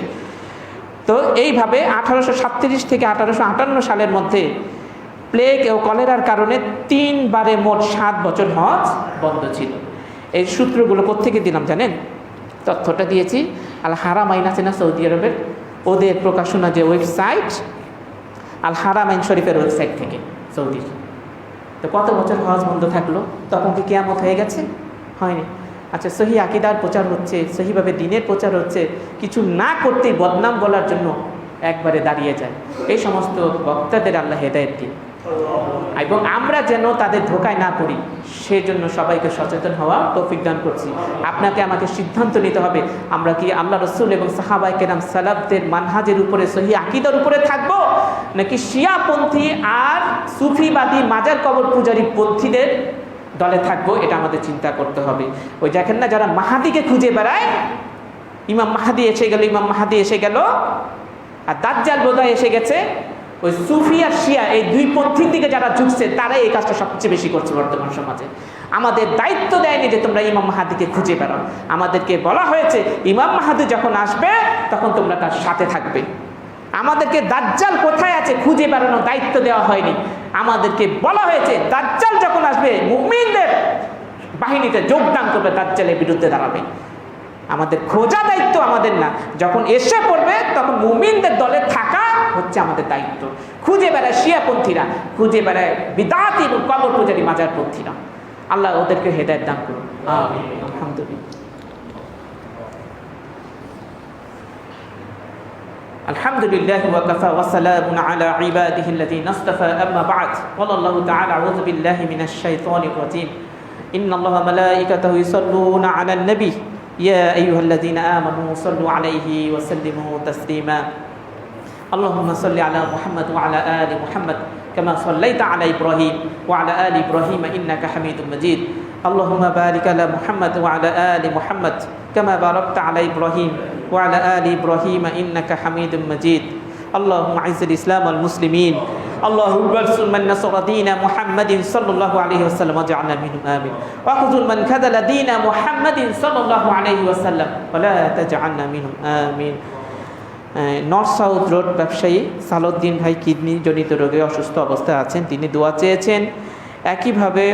তো এইভাবে 1837 থেকে 1858 সালের মধ্যে প্লেগ ও কলেরার কারণে 3 বারে মোট 7 বছর হজ বন্ধ ছিল। এই সূত্রগুলো কোত্থেকে দিলাম জানেন? তথ্যটা দিয়েছি আল হারামাইন আছে না সৌদি আরবের, ওদের প্রকাশনা যে ওয়েবসাইট আল হারামাইন শরীফের ওয়েবসাইট থেকে সৌদির। তো কত বছর হজ বন্ধ থাকলো? তখন কি কিয়ামত হয়ে গেছে? হয়নি। আচ্ছা, সহি আকিদার প্রচার হচ্ছে, সহিভাবে দিনের প্রচার হচ্ছে, কিছু না করতেই বদনাম বলার জন্য একবারে দাঁড়িয়ে যায়। এই সমস্ত বক্তাদের আল্লাহ হেদায়েত দিন এবং আমরা যেন তাদের ধোকায় না পড়ি সেজন্য সবাইকে সচেতন হওয়া তৌফিক দান করছি। আপনাকে আমাকে সিদ্ধান্ত নিতে হবে, আমরা কি আল্লাহ রসুল এবং সাহাবায়ে কেরাম সালাফদের মানহাজের উপরে, সহি আকিদার উপরে থাকবো, নাকি শিয়াপন্থী আর সুফিবাদী মাজার কবর পূজারী পন্থীদের দলে থাকবো? এটা আমাদের চিন্তা করতে হবে। ওই দেখেন না, যারা মাহাদিকে খুঁজে বেড়ায়, ইমাম মাহাদি এসে গেল আর দাজ্জাল বোধহয় এসে গেছে, ওই সুফি আর শিয়া এই দুই পন্থীর দিকে যারা ঝুঁকছে তারাই এই কাজটা সবচেয়ে বেশি করছে বর্তমান সমাজে। আমাদের দায়িত্ব দেয়নি যে তোমরা ইমাম মাহাদিকে খুঁজে বেড়াও, আমাদেরকে বলা হয়েছে ইমাম মাহাদি যখন আসবে তখন তোমরা তার সাথে থাকবে। আমাদেরকে দাজ্জাল কোথায় আছে খুঁজে বেড়ানোর দায়িত্ব দেওয়া হয়নি, আমাদেরকে বলা হয়েছে দাজ্জাল যখন আসবে মুমিনদের বাহিনীতে যোগদান করবে, দাজ্জালের বিরুদ্ধে দাঁড়াবে। আমাদের খোঁজা দায়িত্ব আমাদের না, যখন এসে পড়বে তখন মুমিনদের দলে থাকা হচ্ছে আমাদের দায়িত্ব। খুঁজে বেড়ায় শিয়াপন্থীরা, খুঁজে বেড়ায় বিদআতি এবং কবর পূজারী মাজারপন্থীরা। আল্লাহ ওদেরকে হেদায়েত দান করুন, আমিন। আলহামদুলিল্লাহ। আলহামদুলিল্লাহি ওয়া কাফা ওয়া সালামুন আলা ইবাদিহিল্লাযীনা ইসতাফা, আম্মা বা'দ। ক্বালা আল্লাহু তাআলা আউযু বিল্লাহি মিনাশ শাইতানির রাজীম। ইন্নাল্লাহা ওয়া মালাইকাতাহু ইউসাল্লুনা আলান নবী ইয়া আইয়ুহাল্লাযীনা আমানু সাল্লু আলাইহি ওয়া সাল্লিমু তাসলিমা। আল্লাহুম্মা সাল্লি আলা মুহাম্মাদ ওয়া আলা আলি মুহাম্মাদ কামা সাল্লাইতা আলা ইব্রাহিম ওয়া আলা আলি ইব্রাহিম ইন্নাকা হামিদুম মাজিদ। আল্লাহুম্মা বারিক আলা মুহাম্মাদ ওয়া আলা আলি মুহাম্মাদ কামা বারাকতা আলা ইব্রাহিম ওয়া আলা আলি ইব্রাহিম ইন্নাকা হামিদুম মাজিদ। আল্লাহুম্মা আইজ্জিল ইসলাম ওয়াল মুসলিমিন, আল্লাহুম্মা আনসুর মান নাসারা দীন মুহাম্মাদিন সাল্লাল্লাহু আলাইহি ওয়াসাল্লাম ওয়াজআলনা মিনহুম আমিন। ওয়া খুযুল মান খাযালা দীন মুহাম্মাদিন সাল্লাল্লাহু আলাইহি ওয়াসাল্লাম ওয়া লা তাজআলনা মিনহুম আমিন। নর্থ সাউথ রোড ব্যবসায়ী সালাউদ্দিন ভাই কিডনি জনিত রোগে অসুস্থ অবস্থায় আছেন, তিনি দোয়া চেয়েছেন। একইভাবে